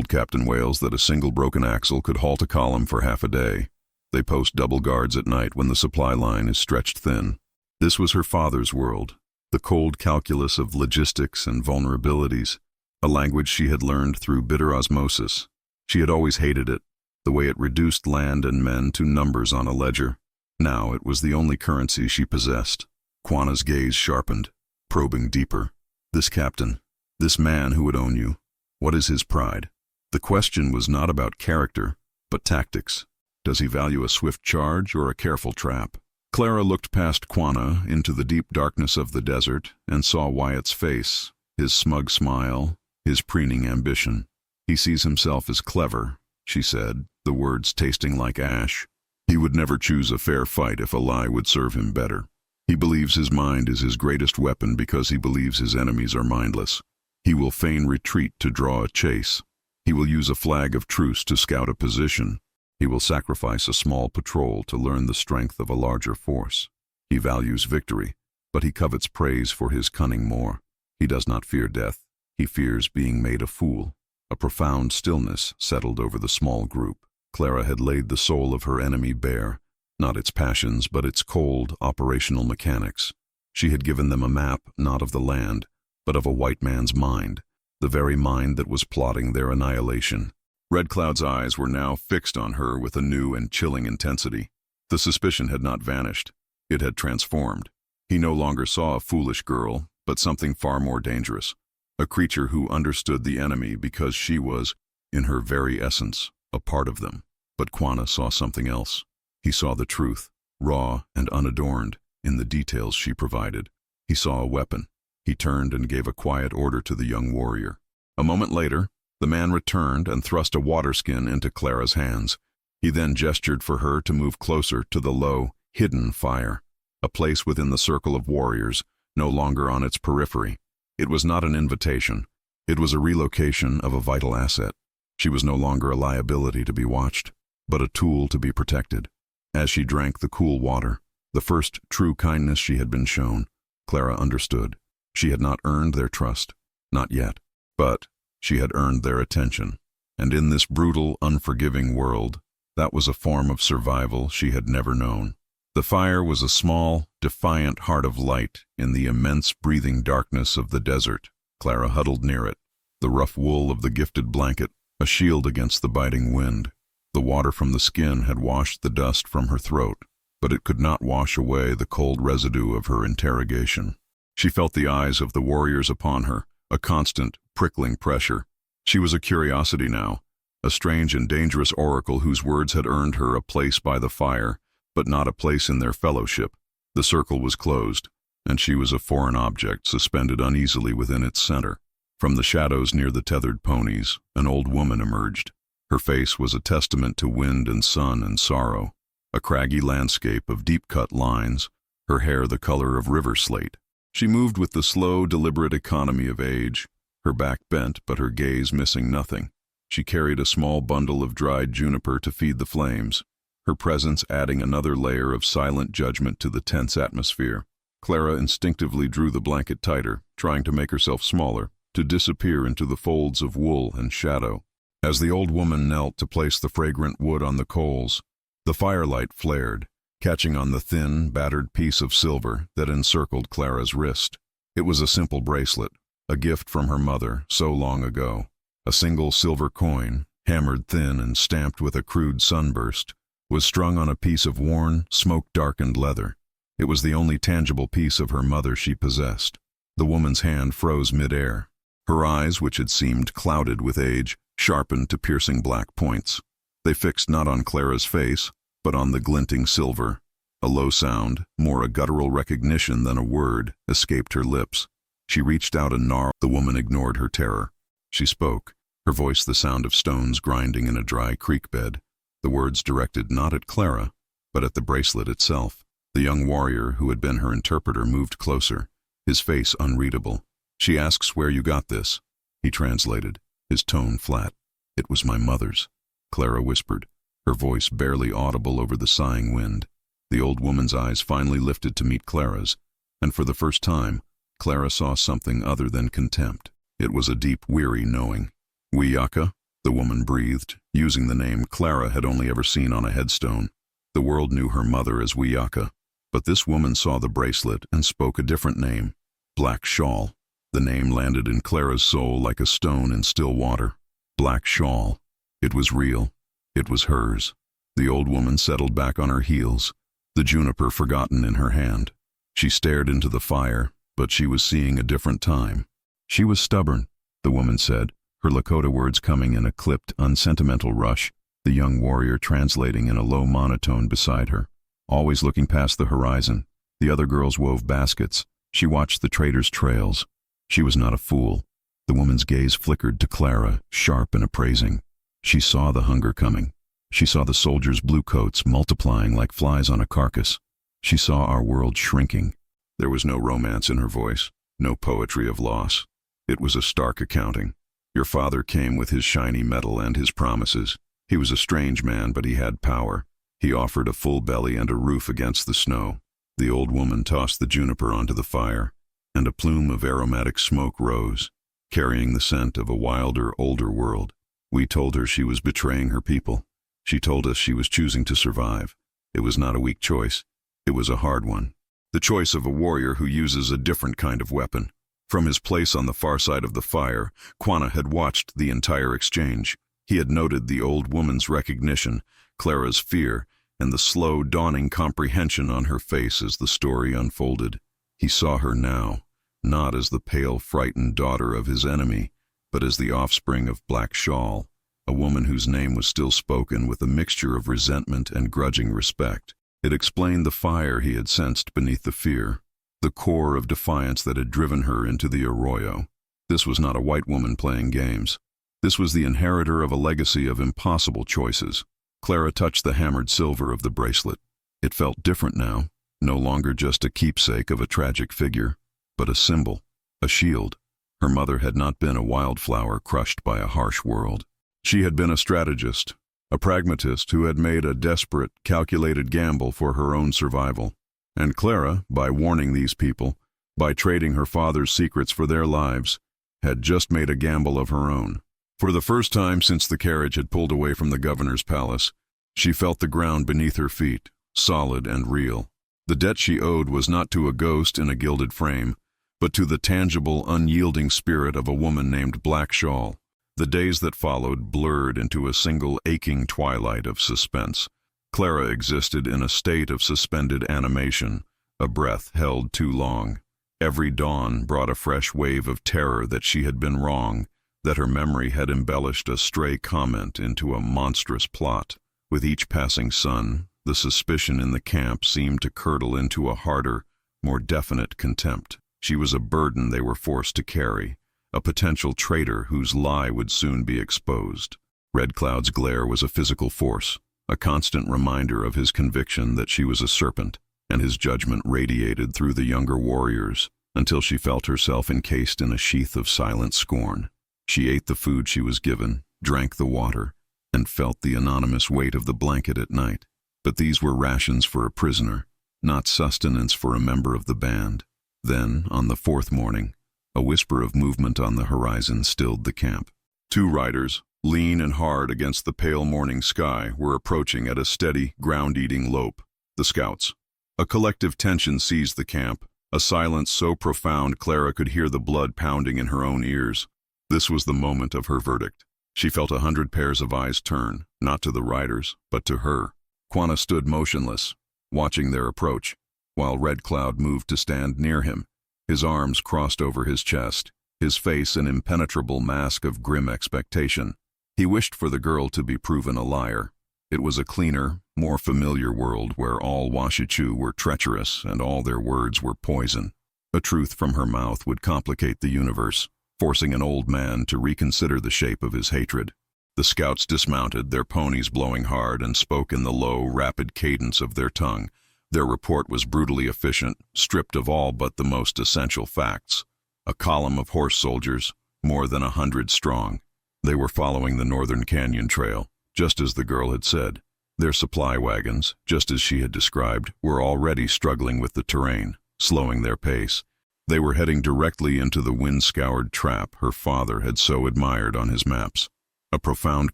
Captain Wales that a single broken axle could halt a column for half a day. They post double guards at night when the supply line is stretched thin. This was her father's world, the cold calculus of logistics and vulnerabilities, a language she had learned through bitter osmosis. She had always hated it, the way it reduced land and men to numbers on a ledger. Now it was the only currency she possessed. Quanah's gaze sharpened, probing deeper. This captain, this man who would own you, what is his pride? The question was not about character, but tactics. Does he value a swift charge or a careful trap? Clara looked past Quanah into the deep darkness of the desert and saw Wyatt's face, his smug smile, his preening ambition. He sees himself as clever, she said, the words tasting like ash. He would never choose a fair fight if a lie would serve him better. He believes his mind is his greatest weapon because he believes his enemies are mindless. He will feign retreat to draw a chase. He will use a flag of truce to scout a position. He will sacrifice a small patrol to learn the strength of a larger force. He values victory, but he covets praise for his cunning more. He does not fear death. He fears being made a fool. A profound stillness settled over the small group. Clara had laid the soul of her enemy bare, not its passions, but its cold, operational mechanics. She had given them a map not of the land, but of a white man's mind, the very mind that was plotting their annihilation. Red Cloud's eyes were now fixed on her with a new and chilling intensity. The suspicion had not vanished. It had transformed. He no longer saw a foolish girl, but something far more dangerous. A creature who understood the enemy because she was, in her very essence, a part of them. But Quanah saw something else. He saw the truth, raw and unadorned, in the details she provided. He saw a weapon. He turned and gave a quiet order to the young warrior. A moment later, the man returned and thrust a water skin into Clara's hands. He then gestured for her to move closer to the low, hidden fire, a place within the circle of warriors, no longer on its periphery. It was not an invitation. It was a relocation of a vital asset. She was no longer a liability to be watched, but a tool to be protected. As she drank the cool water, the first true kindness she had been shown, Clara understood. She had not earned their trust, not yet, but she had earned their attention. And in this brutal, unforgiving world, that was a form of survival she had never known. The fire was a small, defiant heart of light in the immense breathing darkness of the desert. Clara huddled near it, the rough wool of the gifted blanket, a shield against the biting wind. The water from the skin had washed the dust from her throat, but it could not wash away the cold residue of her interrogation. She felt the eyes of the warriors upon her, a constant, prickling pressure. She was a curiosity now, a strange and dangerous oracle whose words had earned her a place by the fire, but not a place in their fellowship. The circle was closed, and she was a foreign object suspended uneasily within its center. From the shadows near the tethered ponies, an old woman emerged. Her face was a testament to wind and sun and sorrow, a craggy landscape of deep-cut lines, her hair the color of river slate. She moved with the slow, deliberate economy of age, her back bent but her gaze missing nothing. She carried a small bundle of dried juniper to feed the flames, her presence adding another layer of silent judgment to the tense atmosphere. Clara instinctively drew the blanket tighter, trying to make herself smaller, to disappear into the folds of wool and shadow. As the old woman knelt to place the fragrant wood on the coals, the firelight flared, catching on the thin, battered piece of silver that encircled Clara's wrist. It was a simple bracelet, a gift from her mother so long ago. A single silver coin, hammered thin and stamped with a crude sunburst, was strung on a piece of worn, smoke-darkened leather. It was the only tangible piece of her mother she possessed. The woman's hand froze mid-air. Her eyes, which had seemed clouded with age, sharpened to piercing black points. They fixed not on Clara's face, but on the glinting silver. A low sound, more a guttural recognition than a word, escaped her lips. She reached out and gnarled. The woman ignored her terror. She spoke, her voice the sound of stones grinding in a dry creek bed, the words directed not at Clara, but at the bracelet itself. The young warrior who had been her interpreter moved closer, his face unreadable. "She asks where you got this," he translated, his tone flat. "It was my mother's," Clara whispered, her voice barely audible over the sighing wind. The old woman's eyes finally lifted to meet Clara's, and for the first time, Clara saw something other than contempt. It was a deep, weary knowing. "Wiyaka," the woman breathed, using the name Clara had only ever seen on a headstone. The world knew her mother as Wiyaka, but this woman saw the bracelet and spoke a different name, Black Shawl. The name landed in Clara's soul like a stone in still water. Black Shawl. It was real. It was hers. The old woman settled back on her heels, the juniper forgotten in her hand. She stared into the fire, but she was seeing a different time. "She was stubborn," the woman said, her Lakota words coming in a clipped, unsentimental rush, the young warrior translating in a low monotone beside her. Always looking past the horizon, the other girls wove baskets. She watched the traders' trails. She was not a fool. The woman's gaze flickered to Clara, sharp and appraising. She saw the hunger coming. She saw the soldiers' blue coats multiplying like flies on a carcass. She saw our world shrinking. There was no romance in her voice, no poetry of loss. It was a stark accounting. "Your father came with his shiny metal and his promises. He was a strange man, but he had power. He offered a full belly and a roof against the snow." The old woman tossed the juniper onto the fire, and a plume of aromatic smoke rose, carrying the scent of a wilder, older world. "We told her she was betraying her people. She told us she was choosing to survive. It was not a weak choice. It was a hard one. The choice of a warrior who uses a different kind of weapon." From his place on the far side of the fire, Quanah had watched the entire exchange. He had noted the old woman's recognition, Clara's fear, and the slow, dawning comprehension on her face as the story unfolded. He saw her now, not as the pale, frightened daughter of his enemy, but as the offspring of Black Shawl, a woman whose name was still spoken with a mixture of resentment and grudging respect. It explained the fire he had sensed beneath the fear, the core of defiance that had driven her into the arroyo. This was not a white woman playing games. This was the inheritor of a legacy of impossible choices. Clara touched the hammered silver of the bracelet. It felt different now, no longer just a keepsake of a tragic figure, but a symbol, a shield. Her mother had not been a wildflower crushed by a harsh world. She had been a strategist, a pragmatist who had made a desperate, calculated gamble for her own survival. And Clara, by warning these people, by trading her father's secrets for their lives, had just made a gamble of her own. For the first time since the carriage had pulled away from the governor's palace, she felt the ground beneath her feet, solid and real. The debt she owed was not to a ghost in a gilded frame, but to the tangible, unyielding spirit of a woman named Black Shawl. The days that followed blurred into a single aching twilight of suspense. Clara existed in a state of suspended animation, a breath held too long. Every dawn brought a fresh wave of terror that she had been wrong, that her memory had embellished a stray comment into a monstrous plot. With each passing sun, the suspicion in the camp seemed to curdle into a harder, more definite contempt. She was a burden they were forced to carry, a potential traitor whose lie would soon be exposed. Red Cloud's glare was a physical force, a constant reminder of his conviction that she was a serpent, and his judgment radiated through the younger warriors until she felt herself encased in a sheath of silent scorn. She ate the food she was given, drank the water, and felt the anonymous weight of the blanket at night. But these were rations for a prisoner, not sustenance for a member of the band. Then, on the fourth morning, a whisper of movement on the horizon stilled the camp. Two riders, lean and hard against the pale morning sky, were approaching at a steady, ground-eating lope. The scouts. A collective tension seized the camp, a silence so profound Clara could hear the blood pounding in her own ears. This was the moment of her verdict. She felt 100 pairs of eyes turn, not to the riders, but to her. Quanah stood motionless, watching their approach, while Red Cloud moved to stand near him, his arms crossed over his chest, his face an impenetrable mask of grim expectation. He wished for the girl to be proven a liar, It was a cleaner, more familiar world where all Washichu were treacherous and all their words were poison. A truth from her mouth would complicate the universe, forcing an old man to reconsider the shape of his hatred. The scouts dismounted, their ponies blowing hard, and spoke in the low, rapid cadence of their tongue. Their report was brutally efficient, stripped of all but the most essential facts. A column of horse soldiers, more than 100 strong. They were following the Northern Canyon Trail, just as the girl had said. Their supply wagons, just as she had described, were already struggling with the terrain, slowing their pace. They were heading directly into the wind-scoured trap her father had so admired on his maps. A profound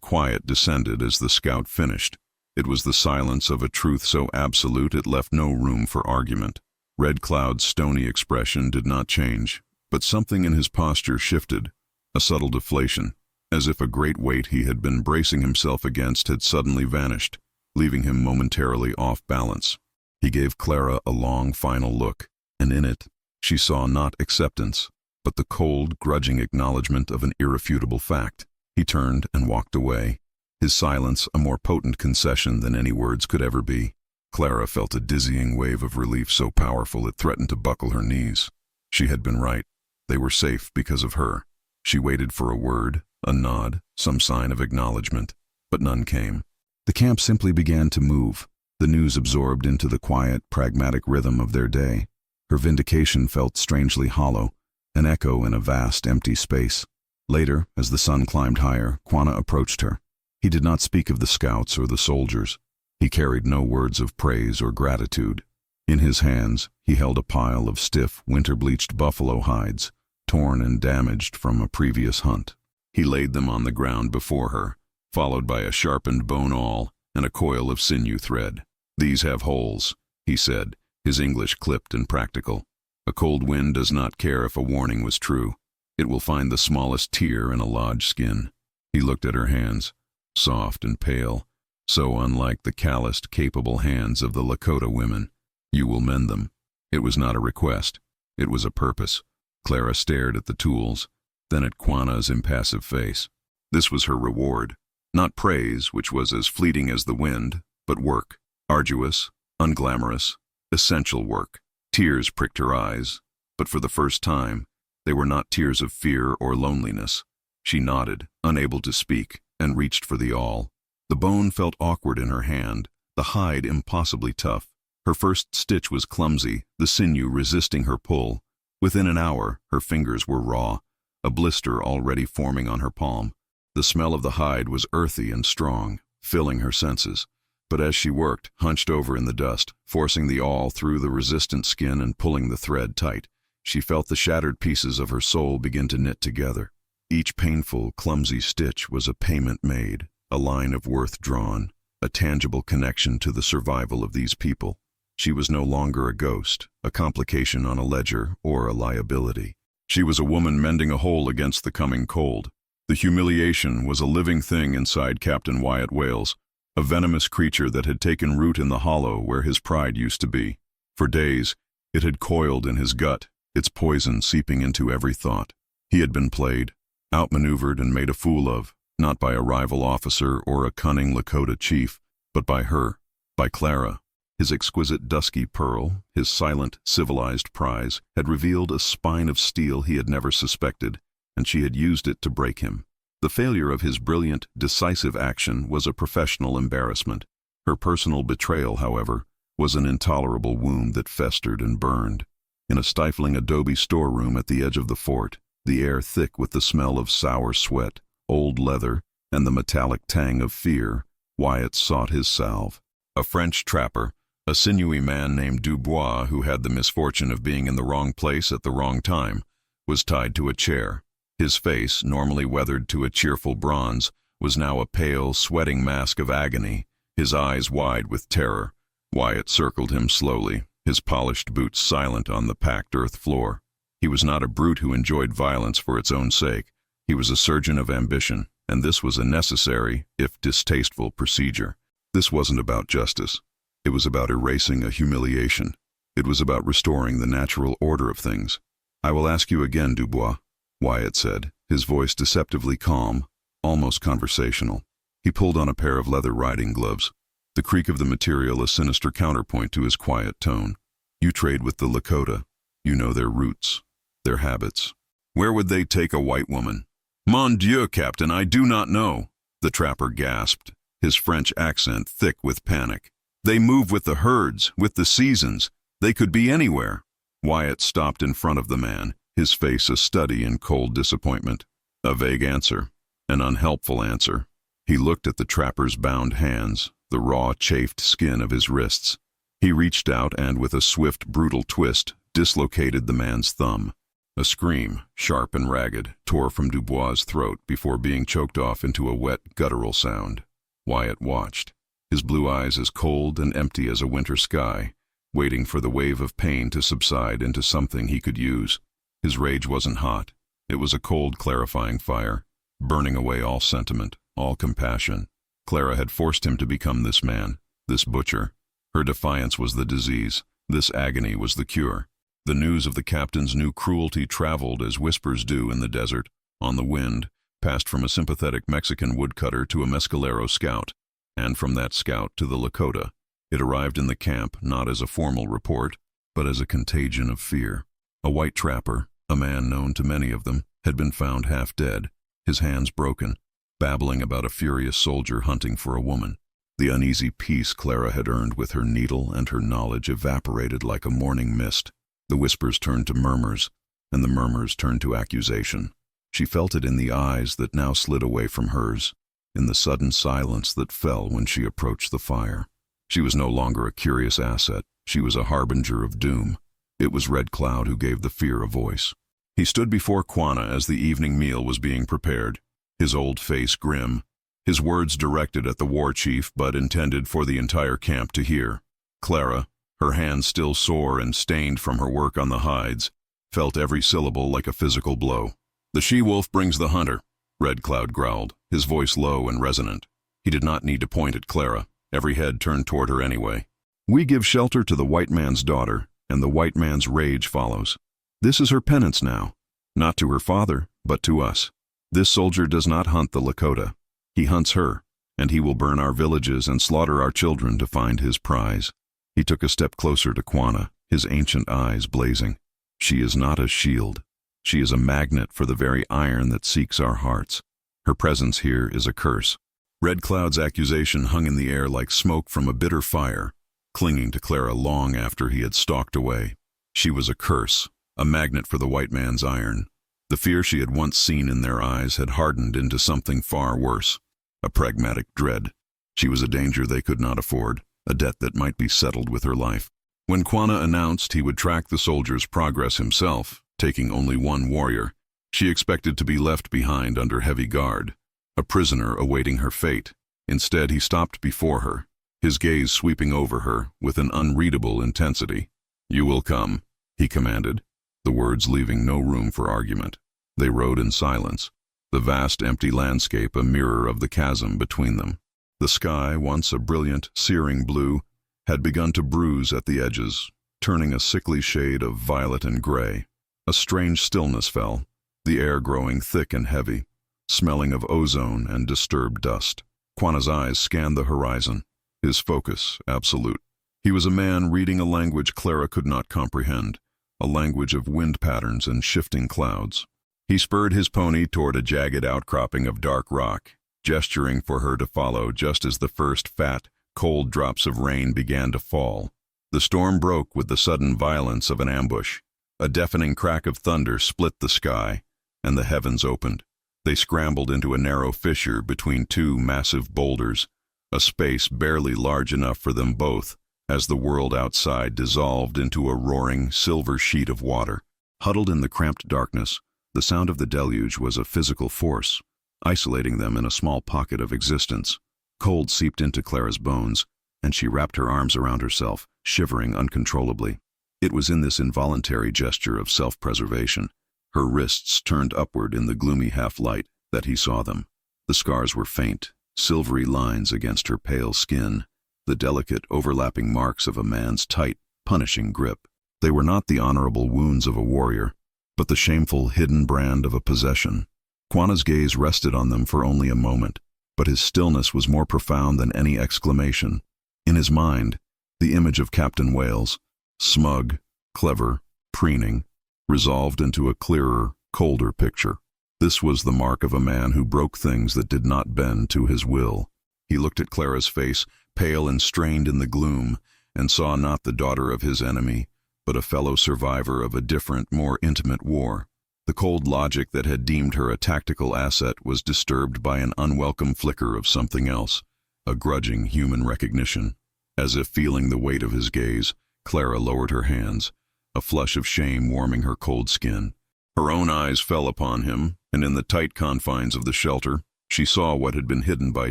quiet descended as the scout finished. It was the silence of a truth so absolute it left no room for argument. Red Cloud's stony expression did not change, but something in his posture shifted, a subtle deflation, as if a great weight he had been bracing himself against had suddenly vanished, leaving him momentarily off balance. He gave Clara a long, final look, and in it, she saw not acceptance, but the cold, grudging acknowledgement of an irrefutable fact. He turned and walked away, his silence a more potent concession than any words could ever be. Clara felt a dizzying wave of relief so powerful it threatened to buckle her knees. She had been right. They were safe because of her. She waited for a word, a nod, some sign of acknowledgement, but none came. The camp simply began to move, the news absorbed into the quiet, pragmatic rhythm of their day. Her vindication felt strangely hollow, an echo in a vast, empty space. Later, as the sun climbed higher, Quanah approached her. He did not speak of the scouts or the soldiers. He carried no words of praise or gratitude. In his hands, he held a pile of stiff, winter-bleached buffalo hides, torn and damaged from a previous hunt. He laid them on the ground before her, followed by a sharpened bone awl and a coil of sinew thread. "These have holes," he said, his English clipped and practical. "A cold wind does not care if a warning was true. It will find the smallest tear in a lodge skin." He looked at her hands, soft and pale, so unlike the calloused, capable hands of the Lakota women. "You will mend them." It was not a request. It was a purpose. Clara stared at the tools, then at Quanah's impassive face. This was her reward. Not praise, which was as fleeting as the wind, but work. Arduous, unglamorous, essential work. Tears pricked her eyes, but for the first time, they were not tears of fear or loneliness. She nodded, unable to speak, and reached for the awl. The bone felt awkward in her hand, the hide impossibly tough. Her first stitch was clumsy, the sinew resisting her pull. Within an hour, her fingers were raw, a blister already forming on her palm. The smell of the hide was earthy and strong, filling her senses. But as she worked, hunched over in the dust, forcing the awl through the resistant skin and pulling the thread tight, she felt the shattered pieces of her soul begin to knit together. Each painful, clumsy stitch was a payment made, a line of worth drawn, a tangible connection to the survival of these people. She was no longer a ghost, a complication on a ledger, or a liability. She was a woman mending a hole against the coming cold. The humiliation was a living thing inside Captain Wyatt Wales, a venomous creature that had taken root in the hollow where his pride used to be. For days, it had coiled in his gut, its poison seeping into every thought. He had been played, outmaneuvered and made a fool of, not by a rival officer or a cunning Lakota chief, but by her, by Clara. His exquisite dusky pearl, his silent, civilized prize, had revealed a spine of steel he had never suspected, and she had used it to break him. The failure of his brilliant, decisive action was a professional embarrassment. Her personal betrayal, however, was an intolerable wound that festered and burned. In a stifling adobe storeroom at the edge of the fort, the air thick with the smell of sour sweat, old leather, and the metallic tang of fear, Wyatt sought his salve. A French trapper, a sinewy man named Dubois, who had the misfortune of being in the wrong place at the wrong time, was tied to a chair. His face, normally weathered to a cheerful bronze, was now a pale, sweating mask of agony, his eyes wide with terror. Wyatt circled him slowly, his polished boots silent on the packed earth floor. He was not a brute who enjoyed violence for its own sake. He was a surgeon of ambition, and this was a necessary, if distasteful, procedure. This wasn't about justice. It was about erasing a humiliation. It was about restoring the natural order of things. "I will ask you again, Dubois," Wyatt said, his voice deceptively calm, almost conversational. He pulled on a pair of leather riding gloves, the creak of the material a sinister counterpoint to his quiet tone. You trade with the Lakota. You know their roots, their habits. Where would they take a white woman? Mon Dieu, Captain, I do not know, the trapper gasped, his French accent thick with panic. They move with the herds, with the seasons. They could be anywhere. Wyatt stopped in front of the man, his face a study in cold disappointment. A vague answer, an unhelpful answer. He looked at the trapper's bound hands, the raw, chafed skin of his wrists. He reached out and, with a swift, brutal twist, dislocated the man's thumb. A scream, sharp and ragged, tore from Dubois' throat before being choked off into a wet, guttural sound. Wyatt watched, his blue eyes as cold and empty as a winter sky, waiting for the wave of pain to subside into something he could use. His rage wasn't hot. It was a cold, clarifying fire, burning away all sentiment, all compassion. Clara had forced him to become this man, this butcher. Her defiance was the disease. This agony was the cure. The news of the captain's new cruelty traveled as whispers do in the desert, on the wind, passed from a sympathetic Mexican woodcutter to a mescalero scout, and from that scout to the Lakota. It arrived in the camp not as a formal report, but as a contagion of fear. A white trapper, a man known to many of them, had been found half dead, his hands broken, babbling about a furious soldier hunting for a woman. The uneasy peace Clara had earned with her needle and her knowledge evaporated like a morning mist. The whispers turned to murmurs, and the murmurs turned to accusation. She felt it in the eyes that now slid away from hers, in the sudden silence that fell when she approached the fire. She was no longer a curious asset. She was a harbinger of doom. It was Red Cloud who gave the fear a voice. He stood before Quanah as the evening meal was being prepared, his old face grim, his words directed at the war chief but intended for the entire camp to hear. Clara, her hands still sore and stained from her work on the hides, felt every syllable like a physical blow. "The she-wolf brings the hunter," Red Cloud growled, his voice low and resonant. He did not need to point at Clara. Every head turned toward her anyway. "We give shelter to the white man's daughter, and the white man's rage follows. This is her penance now, not to her father, but to us. This soldier does not hunt the Lakota. He hunts her, and he will burn our villages and slaughter our children to find his prize." He took a step closer to Quanah, his ancient eyes blazing. "She is not a shield. She is a magnet for the very iron that seeks our hearts. Her presence here is a curse." Red Cloud's accusation hung in the air like smoke from a bitter fire, clinging to Clara long after he had stalked away. She was a curse, a magnet for the white man's iron. The fear she had once seen in their eyes had hardened into something far worse, a pragmatic dread. She was a danger they could not afford, a debt that might be settled with her life. When Quanah announced he would track the soldiers' progress himself, taking only one warrior, she expected to be left behind under heavy guard, a prisoner awaiting her fate. Instead, he stopped before her, his gaze sweeping over her with an unreadable intensity. "You will come," he commanded, the words leaving no room for argument. They rode in silence, the vast empty landscape a mirror of the chasm between them. The sky, once a brilliant, searing blue, had begun to bruise at the edges, turning a sickly shade of violet and gray. A strange stillness fell, the air growing thick and heavy, smelling of ozone and disturbed dust. Quanah's eyes scanned the horizon, his focus absolute. He was a man reading a language Clara could not comprehend, a language of wind patterns and shifting clouds. He spurred his pony toward a jagged outcropping of dark rock, gesturing for her to follow just as the first fat, cold drops of rain began to fall. The storm broke with the sudden violence of an ambush. A deafening crack of thunder split the sky, and the heavens opened. They scrambled into a narrow fissure between two massive boulders, a space barely large enough for them both, as the world outside dissolved into a roaring, silver sheet of water. Huddled in the cramped darkness, the sound of the deluge was a physical force, isolating them in a small pocket of existence. Cold seeped into Clara's bones, and she wrapped her arms around herself, shivering uncontrollably. It was in this involuntary gesture of self-preservation, her wrists turned upward in the gloomy half-light, that he saw them. The scars were faint, silvery lines against her pale skin, the delicate, overlapping marks of a man's tight, punishing grip. They were not the honorable wounds of a warrior, but the shameful, hidden brand of a possession. Quanah's gaze rested on them for only a moment, but his stillness was more profound than any exclamation. In his mind, the image of Captain Wales, smug, clever, preening, resolved into a clearer, colder picture. This was the mark of a man who broke things that did not bend to his will. He looked at Clara's face, pale and strained in the gloom, and saw not the daughter of his enemy, but a fellow survivor of a different, more intimate war. The cold logic that had deemed her a tactical asset was disturbed by an unwelcome flicker of something else, a grudging human recognition. As if feeling the weight of his gaze, Clara lowered her hands, a flush of shame warming her cold skin. Her own eyes fell upon him, and in the tight confines of the shelter, she saw what had been hidden by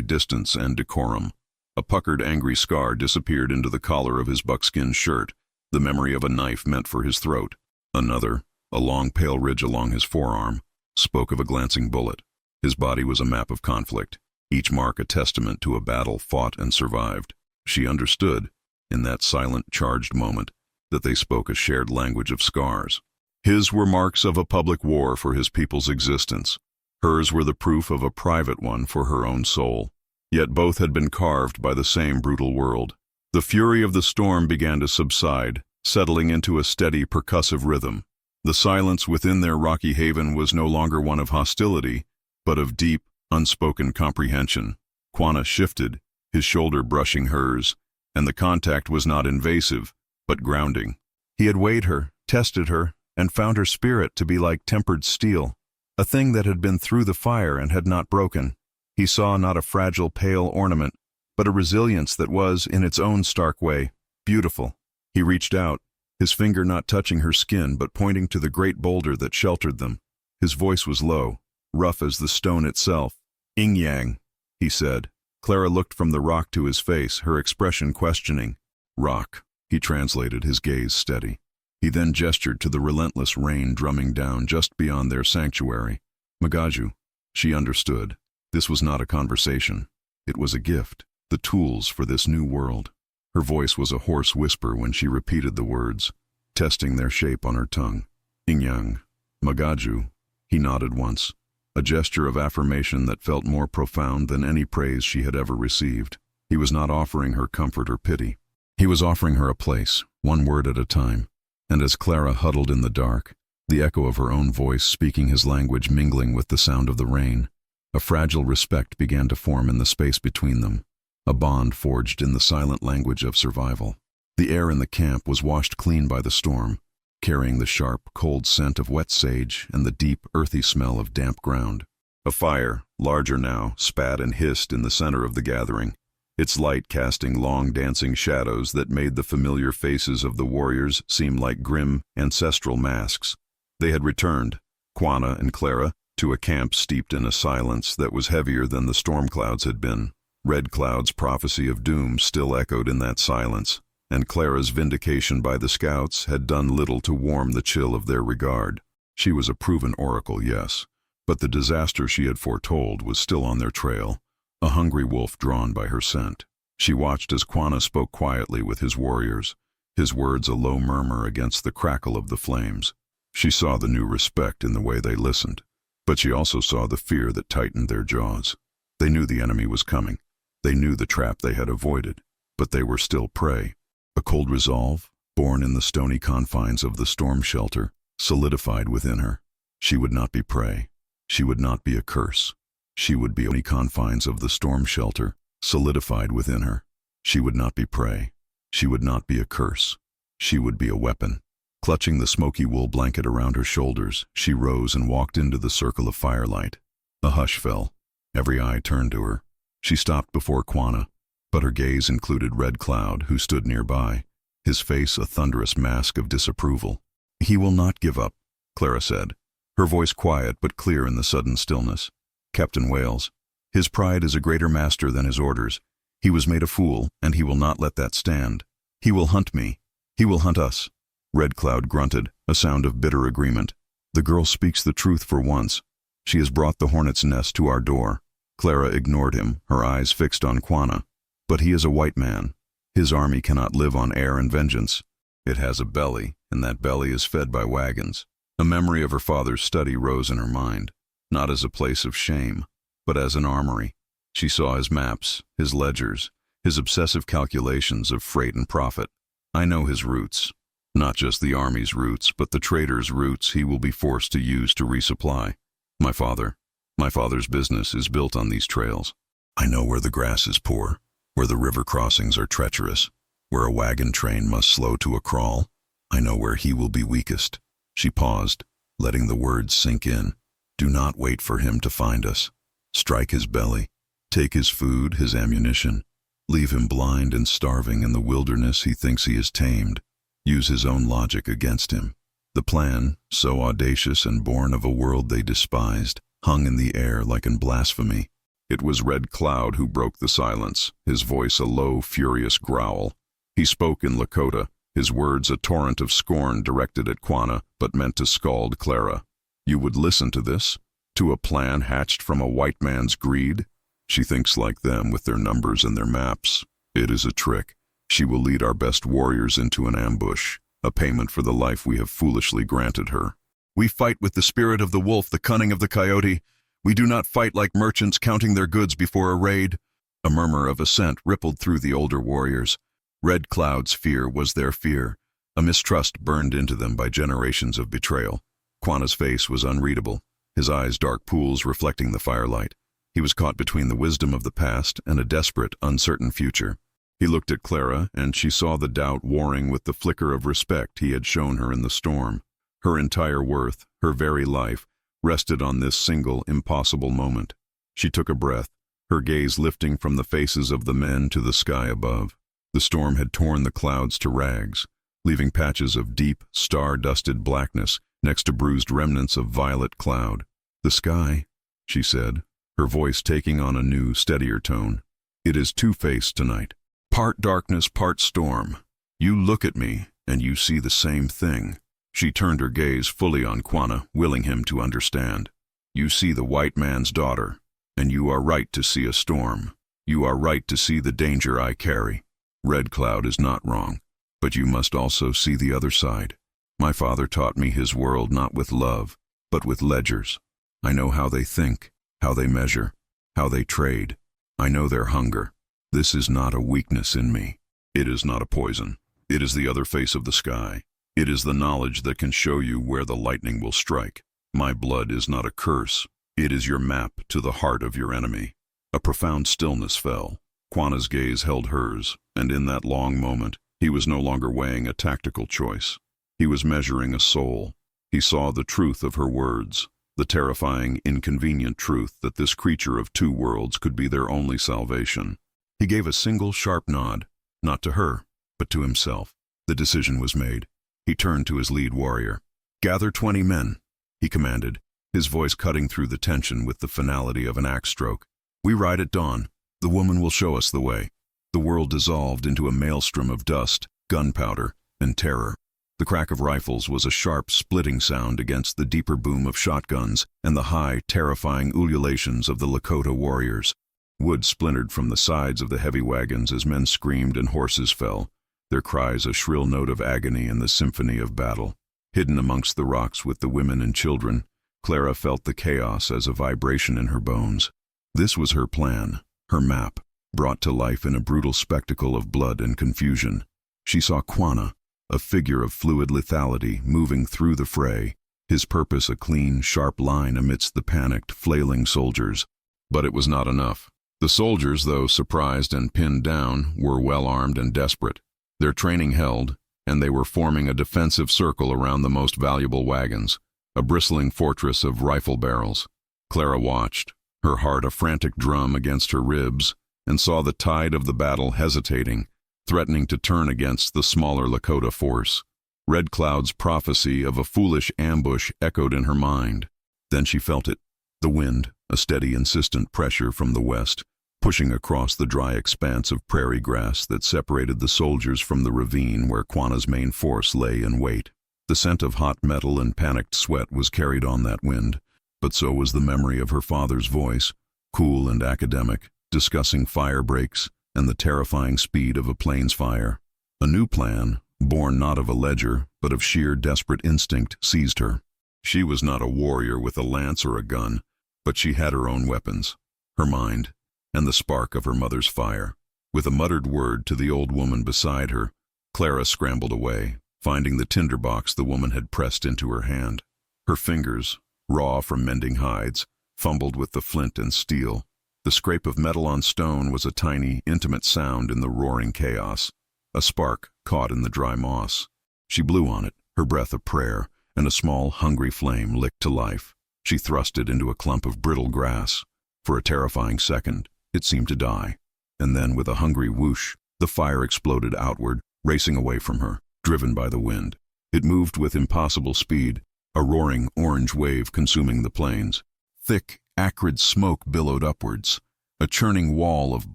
distance and decorum. A puckered, angry scar disappeared into the collar of his buckskin shirt, the memory of a knife meant for his throat. Another, a long pale ridge along his forearm, spoke of a glancing bullet. His body was a map of conflict, each mark a testament to a battle fought and survived. She understood, in that silent, charged moment, that they spoke a shared language of scars. His were marks of a public war for his people's existence. Hers were the proof of a private one for her own soul. Yet both had been carved by the same brutal world. The fury of the storm began to subside, settling into a steady, percussive rhythm. The silence within their rocky haven was no longer one of hostility, but of deep, unspoken comprehension. Quanah shifted, his shoulder brushing hers, and the contact was not invasive, but grounding. He had weighed her, tested her, and found her spirit to be like tempered steel, a thing that had been through the fire and had not broken. He saw not a fragile, pale ornament, but a resilience that was, in its own stark way, beautiful. He reached out, his finger not touching her skin but pointing to the great boulder that sheltered them. His voice was low, rough as the stone itself. "Yin-yang," he said. Clara looked from the rock to his face, her expression questioning. "Rock," he translated, his gaze steady. He then gestured to the relentless rain drumming down just beyond their sanctuary. "Magaju." She understood. This was not a conversation. It was a gift, the tools for this new world. Her voice was a hoarse whisper when she repeated the words, testing their shape on her tongue. "Yin-yang, Magaju." He nodded once, a gesture of affirmation that felt more profound than any praise she had ever received. He was not offering her comfort or pity. He was offering her a place, one word at a time. And as Clara huddled in the dark, the echo of her own voice speaking his language mingling with the sound of the rain, a fragile respect began to form in the space between them, a bond forged in the silent language of survival. The air in the camp was washed clean by the storm, carrying the sharp, cold scent of wet sage and the deep, earthy smell of damp ground. A fire, larger now, spat and hissed in the center of the gathering, its light casting long dancing shadows that made the familiar faces of the warriors seem like grim, ancestral masks. They had returned, Quanah and Clara, to a camp steeped in a silence that was heavier than the storm clouds had been. Red Cloud's prophecy of doom still echoed in that silence, and Clara's vindication by the scouts had done little to warm the chill of their regard. She was a proven oracle, yes, but the disaster she had foretold was still on their trail, a hungry wolf drawn by her scent. She watched as Quanah spoke quietly with his warriors, his words a low murmur against the crackle of the flames. She saw the new respect in the way they listened, but she also saw the fear that tightened their jaws. They knew the enemy was coming. They knew the trap they had avoided, but they were still prey. A cold resolve, born in the stony confines of the storm shelter, solidified within her. She would not be prey. She would not be a curse. She would be in the confines of the storm shelter, solidified within her. She would not be prey. She would not be a curse. She would be a weapon. Clutching the smoky wool blanket around her shoulders, she rose and walked into the circle of firelight. A hush fell. Every eye turned to her. She stopped before Quanah, but her gaze included Red Cloud, who stood nearby, his face a thunderous mask of disapproval. "He will not give up," Clara said, her voice quiet but clear in the sudden stillness. "Captain Wales, his pride is a greater master than his orders. He was made a fool, and he will not let that stand. He will hunt me. He will hunt us." Red Cloud grunted, a sound of bitter agreement. "The girl speaks the truth for once. She has brought the hornet's nest to our door." Clara ignored him, her eyes fixed on Quanah. "But he is a white man. His army cannot live on air and vengeance. It has a belly, and that belly is fed by wagons." A memory of her father's study rose in her mind, not as a place of shame, but as an armory. She saw his maps, his ledgers, his obsessive calculations of freight and profit. I know his routes. Not just the army's routes, but the trader's routes he will be forced to use to resupply. My father's business is built on these trails. I know where the grass is poor, where the river crossings are treacherous, where a wagon train must slow to a crawl. I know where he will be weakest. She paused, letting the words sink in. Do not wait for him to find us. Strike his belly. Take his food, his ammunition. Leave him blind and starving in the wilderness he thinks he is tamed. Use his own logic against him. The plan, so audacious and born of a world they despised, hung in the air like in blasphemy. It was Red Cloud who broke the silence, his voice a low, furious growl. He spoke in Lakota, his words a torrent of scorn directed at Quanah, but meant to scald Clara. You would listen to this? To a plan hatched from a white man's greed? She thinks like them with their numbers and their maps. It is a trick. She will lead our best warriors into an ambush, a payment for the life we have foolishly granted her. We fight with the spirit of the wolf, the cunning of the coyote. We do not fight like merchants counting their goods before a raid. A murmur of assent rippled through the older warriors. Red Cloud's fear was their fear, a mistrust burned into them by generations of betrayal. Quanah's face was unreadable, his eyes dark pools reflecting the firelight. He was caught between the wisdom of the past and a desperate, uncertain future. He looked at Clara, and she saw the doubt warring with the flicker of respect he had shown her in the storm. Her entire worth, her very life, rested on this single, impossible moment. She took a breath, her gaze lifting from the faces of the men to the sky above. The storm had torn the clouds to rags, leaving patches of deep, star-dusted blackness next to bruised remnants of violet cloud. The sky, she said, her voice taking on a new, steadier tone. It is two-faced tonight. Part darkness, part storm. You look at me, and you see the same thing. She turned her gaze fully on Quanah, willing him to understand. You see the white man's daughter, and you are right to see a storm. You are right to see the danger I carry. Red Cloud is not wrong, but you must also see the other side. My father taught me his world not with love, but with ledgers. I know how they think, how they measure, how they trade. I know their hunger. This is not a weakness in me. It is not a poison. It is the other face of the sky. It is the knowledge that can show you where the lightning will strike. My blood is not a curse. It is your map to the heart of your enemy. A profound stillness fell. Quanah's gaze held hers, and in that long moment, he was no longer weighing a tactical choice. He was measuring a soul. He saw the truth of her words, the terrifying, inconvenient truth that this creature of two worlds could be their only salvation. He gave a single sharp nod, not to her, but to himself. The decision was made. He turned to his lead warrior. Gather 20 men, he commanded, his voice cutting through the tension with the finality of an axe stroke. We ride at dawn. The woman will show us the way. The world dissolved into a maelstrom of dust, gunpowder, and terror. The crack of rifles was a sharp, splitting sound against the deeper boom of shotguns and the high, terrifying ululations of the Lakota warriors. Wood splintered from the sides of the heavy wagons as men screamed and horses fell, their cries a shrill note of agony in the symphony of battle. Hidden amongst the rocks with the women and children, Clara felt the chaos as a vibration in her bones. This was her plan, her map, brought to life in a brutal spectacle of blood and confusion. She saw Quanah, a figure of fluid lethality, moving through the fray, his purpose a clean, sharp line amidst the panicked, flailing soldiers. But it was not enough. The soldiers, though surprised and pinned down, were well-armed and desperate. Their training held, and they were forming a defensive circle around the most valuable wagons, a bristling fortress of rifle barrels. Clara watched, her heart a frantic drum against her ribs, and saw the tide of the battle hesitating, threatening to turn against the smaller Lakota force. Red Cloud's prophecy of a foolish ambush echoed in her mind. Then she felt it, the wind, a steady, insistent pressure from the west, pushing across the dry expanse of prairie grass that separated the soldiers from the ravine where Quanah's main force lay in wait. The scent of hot metal and panicked sweat was carried on that wind, but so was the memory of her father's voice, cool and academic, discussing fire breaks and the terrifying speed of a plains fire. A new plan, born not of a ledger, but of sheer desperate instinct, seized her. She was not a warrior with a lance or a gun, but she had her own weapons, her mind, and the spark of her mother's fire. With a muttered word to the old woman beside her, Clara scrambled away, finding the tinderbox the woman had pressed into her hand. Her fingers, raw from mending hides, fumbled with the flint and steel. The scrape of metal on stone was a tiny, intimate sound in the roaring chaos. A spark caught in the dry moss. She blew on it, her breath a prayer, and a small, hungry flame licked to life. She thrust it into a clump of brittle grass. For a terrifying second, it seemed to die. And then, with a hungry whoosh, the fire exploded outward, racing away from her, driven by the wind. It moved with impossible speed, a roaring orange wave consuming the plains. Thick, acrid smoke billowed upwards, a churning wall of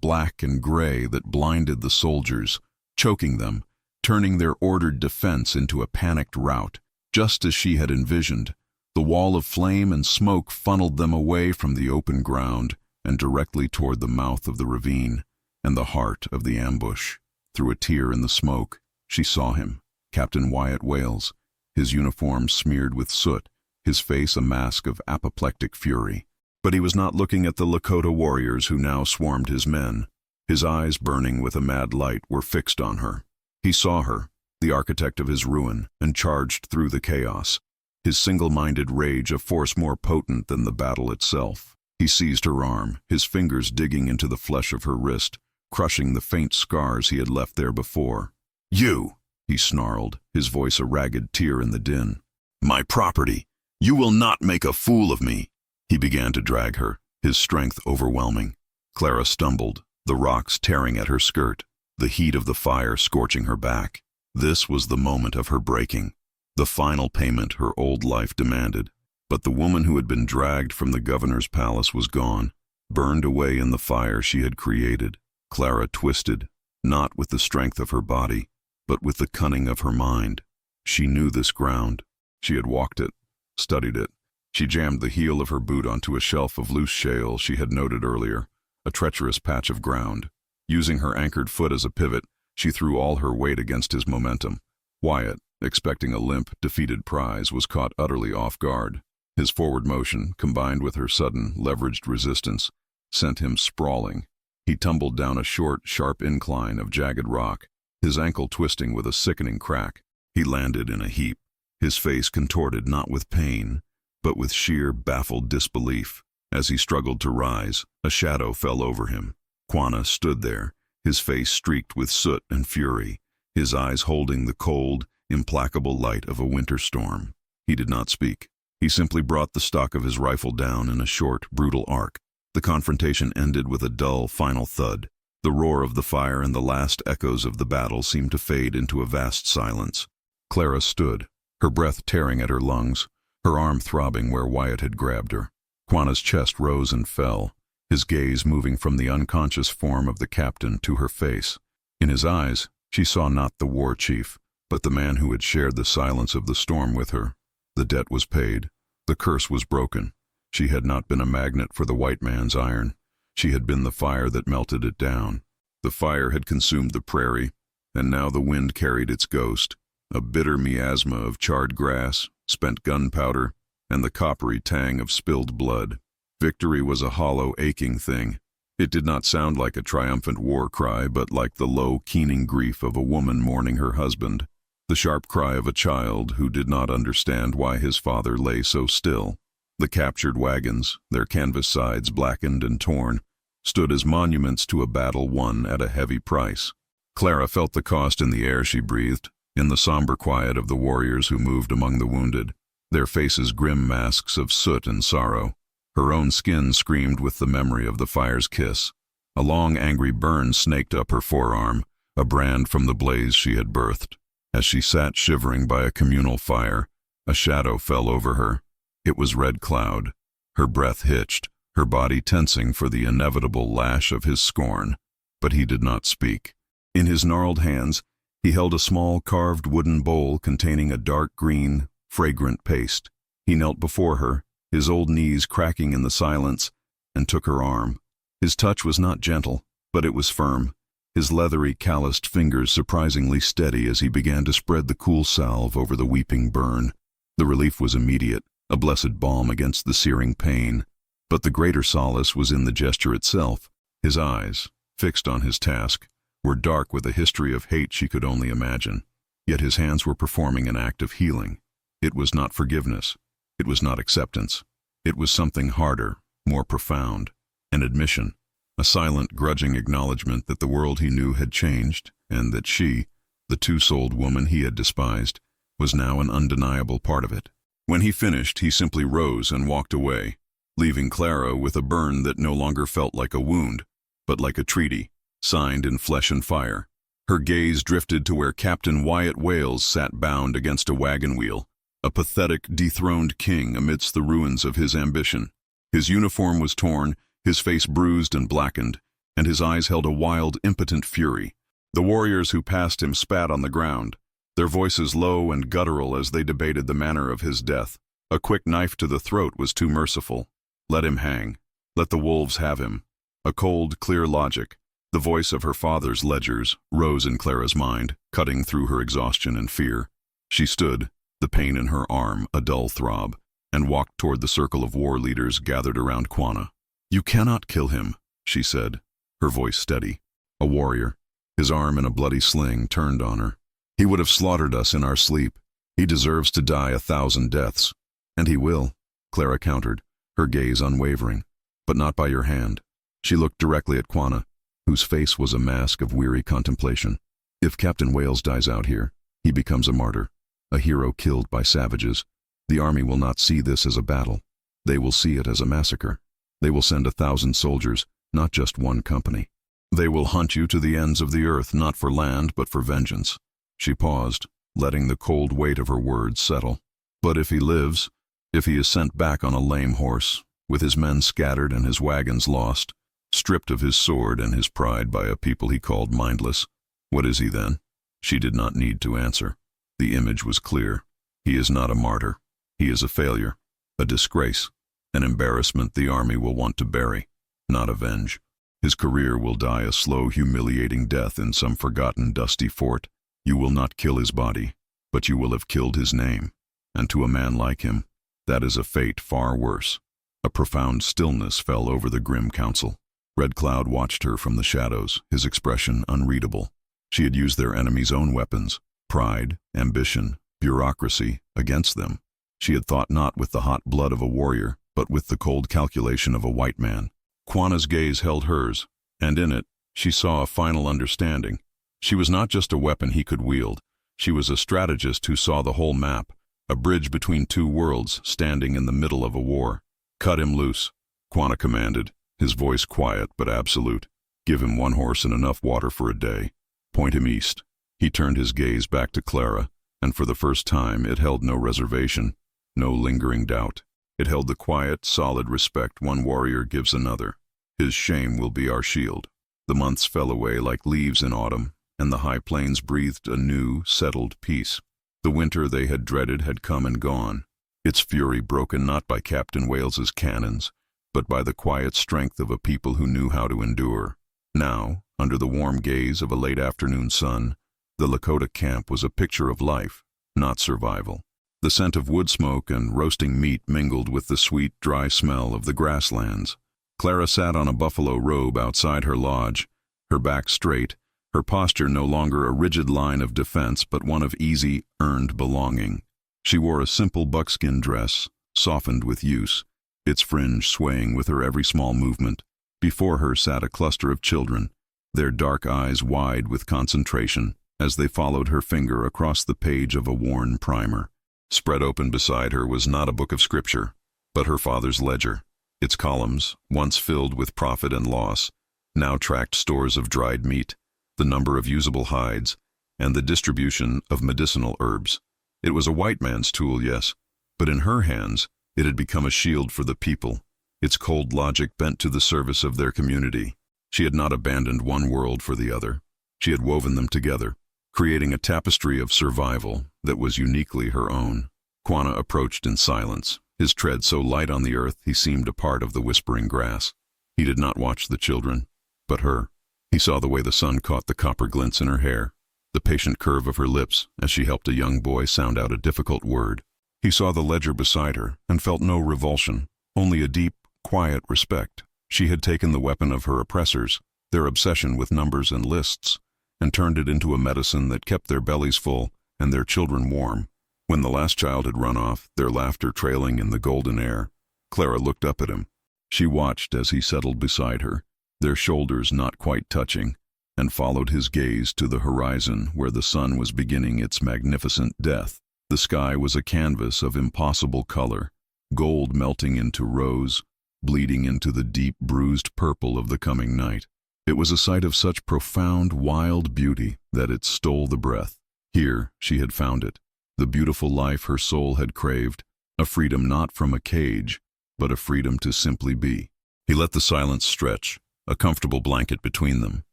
black and gray that blinded the soldiers, choking them, turning their ordered defense into a panicked rout. Just as she had envisioned, the wall of flame and smoke funneled them away from the open ground and directly toward the mouth of the ravine and the heart of the ambush. Through a tear in the smoke, she saw him, Captain Wyatt Wales, his uniform smeared with soot, his face a mask of apoplectic fury. But he was not looking at the Lakota warriors who now swarmed his men. His eyes, burning with a mad light, were fixed on her. He saw her, the architect of his ruin, and charged through the chaos, his single-minded rage a force more potent than the battle itself. He seized her arm, his fingers digging into the flesh of her wrist, crushing the faint scars he had left there before. "You!" he snarled, his voice a ragged tear in the din. "My property! You will not make a fool of me!" He began to drag her, his strength overwhelming. Clara stumbled, the rocks tearing at her skirt, the heat of the fire scorching her back. This was the moment of her breaking, the final payment her old life demanded. But the woman who had been dragged from the governor's palace was gone, burned away in the fire she had created. Clara twisted, not with the strength of her body, but with the cunning of her mind. She knew this ground. She had walked it, studied it. She jammed the heel of her boot onto a shelf of loose shale she had noted earlier, a treacherous patch of ground. Using her anchored foot as a pivot, she threw all her weight against his momentum. Wyatt, expecting a limp, defeated prize, was caught utterly off guard. His forward motion, combined with her sudden, leveraged resistance, sent him sprawling. He tumbled down a short, sharp incline of jagged rock, his ankle twisting with a sickening crack. He landed in a heap, his face contorted not with pain, but with sheer, baffled disbelief. As he struggled to rise, a shadow fell over him. Quanah stood there, his face streaked with soot and fury, his eyes holding the cold, implacable light of a winter storm. He did not speak. He simply brought the stock of his rifle down in a short, brutal arc. The confrontation ended with a dull, final thud. The roar of the fire and the last echoes of the battle seemed to fade into a vast silence. Clara stood, her breath tearing at her lungs, her arm throbbing where Wyatt had grabbed her. Quanah's chest rose and fell, his gaze moving from the unconscious form of the captain to her face. In his eyes, she saw not the war chief, but the man who had shared the silence of the storm with her. The debt was paid. The curse was broken. She had not been a magnet for the white man's iron. She had been the fire that melted it down. The fire had consumed the prairie, and now the wind carried its ghost, a bitter miasma of charred grass, spent gunpowder, and the coppery tang of spilled blood. Victory was a hollow, aching thing. It did not sound like a triumphant war cry, but like the low, keening grief of a woman mourning her husband, the sharp cry of a child who did not understand why his father lay so still. The captured wagons, their canvas sides blackened and torn, stood as monuments to a battle won at a heavy price. Clara felt the cost in the air she breathed, in the somber quiet of the warriors who moved among the wounded, their faces grim masks of soot and sorrow. Her own skin screamed with the memory of the fire's kiss. A long, angry burn snaked up her forearm, a brand from the blaze she had birthed. As she sat shivering by a communal fire, a shadow fell over her. It was Red Cloud. Her breath hitched, her body tensing for the inevitable lash of his scorn. But he did not speak. In his gnarled hands, he held a small carved wooden bowl containing a dark green, fragrant paste. He knelt before her, his old knees cracking in the silence, and took her arm. His touch was not gentle, but it was firm, his leathery, calloused fingers surprisingly steady as he began to spread the cool salve over the weeping burn. The relief was immediate, a blessed balm against the searing pain. But the greater solace was in the gesture itself. His eyes, fixed on his task, were dark with a history of hate she could only imagine. Yet his hands were performing an act of healing. It was not forgiveness. It was not acceptance. It was something harder, more profound, an admission, a silent, grudging acknowledgement that the world he knew had changed, and that she, the two-souled woman he had despised, was now an undeniable part of it. When he finished, he simply rose and walked away, leaving Clara with a burn that no longer felt like a wound, but like a treaty, signed in flesh and fire. Her gaze drifted to where Captain Wyatt Wales sat bound against a wagon wheel, a pathetic, dethroned king amidst the ruins of his ambition. His uniform was torn, his face bruised and blackened, and his eyes held a wild, impotent fury. The warriors who passed him spat on the ground, their voices low and guttural as they debated the manner of his death. A quick knife to the throat was too merciful. Let him hang. Let the wolves have him. A cold, clear logic, the voice of her father's ledgers, rose in Clara's mind, cutting through her exhaustion and fear. She stood, the pain in her arm a dull throb, and walked toward the circle of war leaders gathered around Quanah. "You cannot kill him," she said, her voice steady. A warrior, his arm in a bloody sling, turned on her. "He would have slaughtered us in our sleep. He deserves to die 1,000 deaths." "And he will," Clara countered, her gaze unwavering. "But not by your hand." She looked directly at Quanah, whose face was a mask of weary contemplation. "If Captain Wales dies out here, he becomes a martyr, a hero killed by savages. The army will not see this as a battle. They will see it as a massacre. They will send 1,000 soldiers, not just one company. They will hunt you to the ends of the earth, not for land, but for vengeance." She paused, letting the cold weight of her words settle. "But if he lives, if he is sent back on a lame horse, with his men scattered and his wagons lost, stripped of his sword and his pride by a people he called mindless, what is he then?" She did not need to answer. The image was clear. He is not a martyr. He is a failure, a disgrace, an embarrassment the army will want to bury, not avenge. His career will die a slow, humiliating death in some forgotten, dusty fort. You will not kill his body, but you will have killed his name. And to a man like him, that is a fate far worse. A profound stillness fell over the grim council. Red Cloud watched her from the shadows, his expression unreadable. She had used their enemy's own weapons, pride, ambition, bureaucracy, against them. She had thought not with the hot blood of a warrior, but with the cold calculation of a white man. Quanah's gaze held hers, and in it, she saw a final understanding. She was not just a weapon he could wield. She was a strategist who saw the whole map, a bridge between two worlds standing in the middle of a war. "Cut him loose," Quanah commanded, his voice quiet but absolute. "Give him 1 horse and enough water for a day. Point him east." He turned his gaze back to Clara, and for the first time it held no reservation, no lingering doubt. It held the quiet, solid respect one warrior gives another. "His shame will be our shield." The months fell away like leaves in autumn, and the high plains breathed a new, settled peace. The winter they had dreaded had come and gone, its fury broken not by Captain Wales's cannons, but by the quiet strength of a people who knew how to endure. Now, under the warm gaze of a late afternoon sun, the Lakota camp was a picture of life, not survival. The scent of wood smoke and roasting meat mingled with the sweet, dry smell of the grasslands. Clara sat on a buffalo robe outside her lodge, her back straight, her posture no longer a rigid line of defense but one of easy, earned belonging. She wore a simple buckskin dress, softened with use, its fringe swaying with her every small movement. Before her sat a cluster of children, their dark eyes wide with concentration as they followed her finger across the page of a worn primer. Spread open beside her was not a book of scripture, but her father's ledger. Its columns, once filled with profit and loss, now tracked stores of dried meat, the number of usable hides, and the distribution of medicinal herbs. It was a white man's tool, yes, but in her hands it had become a shield for the people, its cold logic bent to the service of their community. She had not abandoned one world for the other. She had woven them together, creating a tapestry of survival that was uniquely her own. Quanah approached in silence, his tread so light on the earth he seemed a part of the whispering grass. He did not watch the children, but her. He saw the way the sun caught the copper glints in her hair, the patient curve of her lips as she helped a young boy sound out a difficult word. He saw the ledger beside her and felt no revulsion, only a deep, quiet respect. She had taken the weapon of her oppressors, their obsession with numbers and lists, and turned it into a medicine that kept their bellies full and their children warm. When the last child had run off, their laughter trailing in the golden air, Clara looked up at him. She watched as he settled beside her, their shoulders not quite touching, and followed his gaze to the horizon where the sun was beginning its magnificent death. The sky was a canvas of impossible color, gold melting into rose, bleeding into the deep bruised purple of the coming night. It was a sight of such profound, wild beauty that it stole the breath. Here she had found it, the beautiful life her soul had craved, a freedom not from a cage, but a freedom to simply be. He let the silence stretch, a comfortable blanket between them.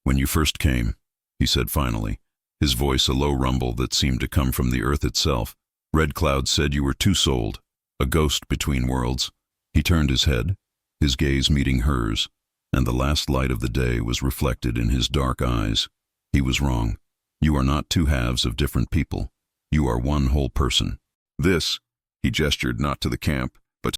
"When you first came," he said finally, his voice a low rumble that seemed to come from the earth itself, "Red Cloud said you were two-souled, a ghost between worlds." He turned his head, his gaze meeting hers, and the last light of the day was reflected in his dark eyes. He was wrong. You are not two halves of different people. You are one whole person. This, he gestured not to the camp,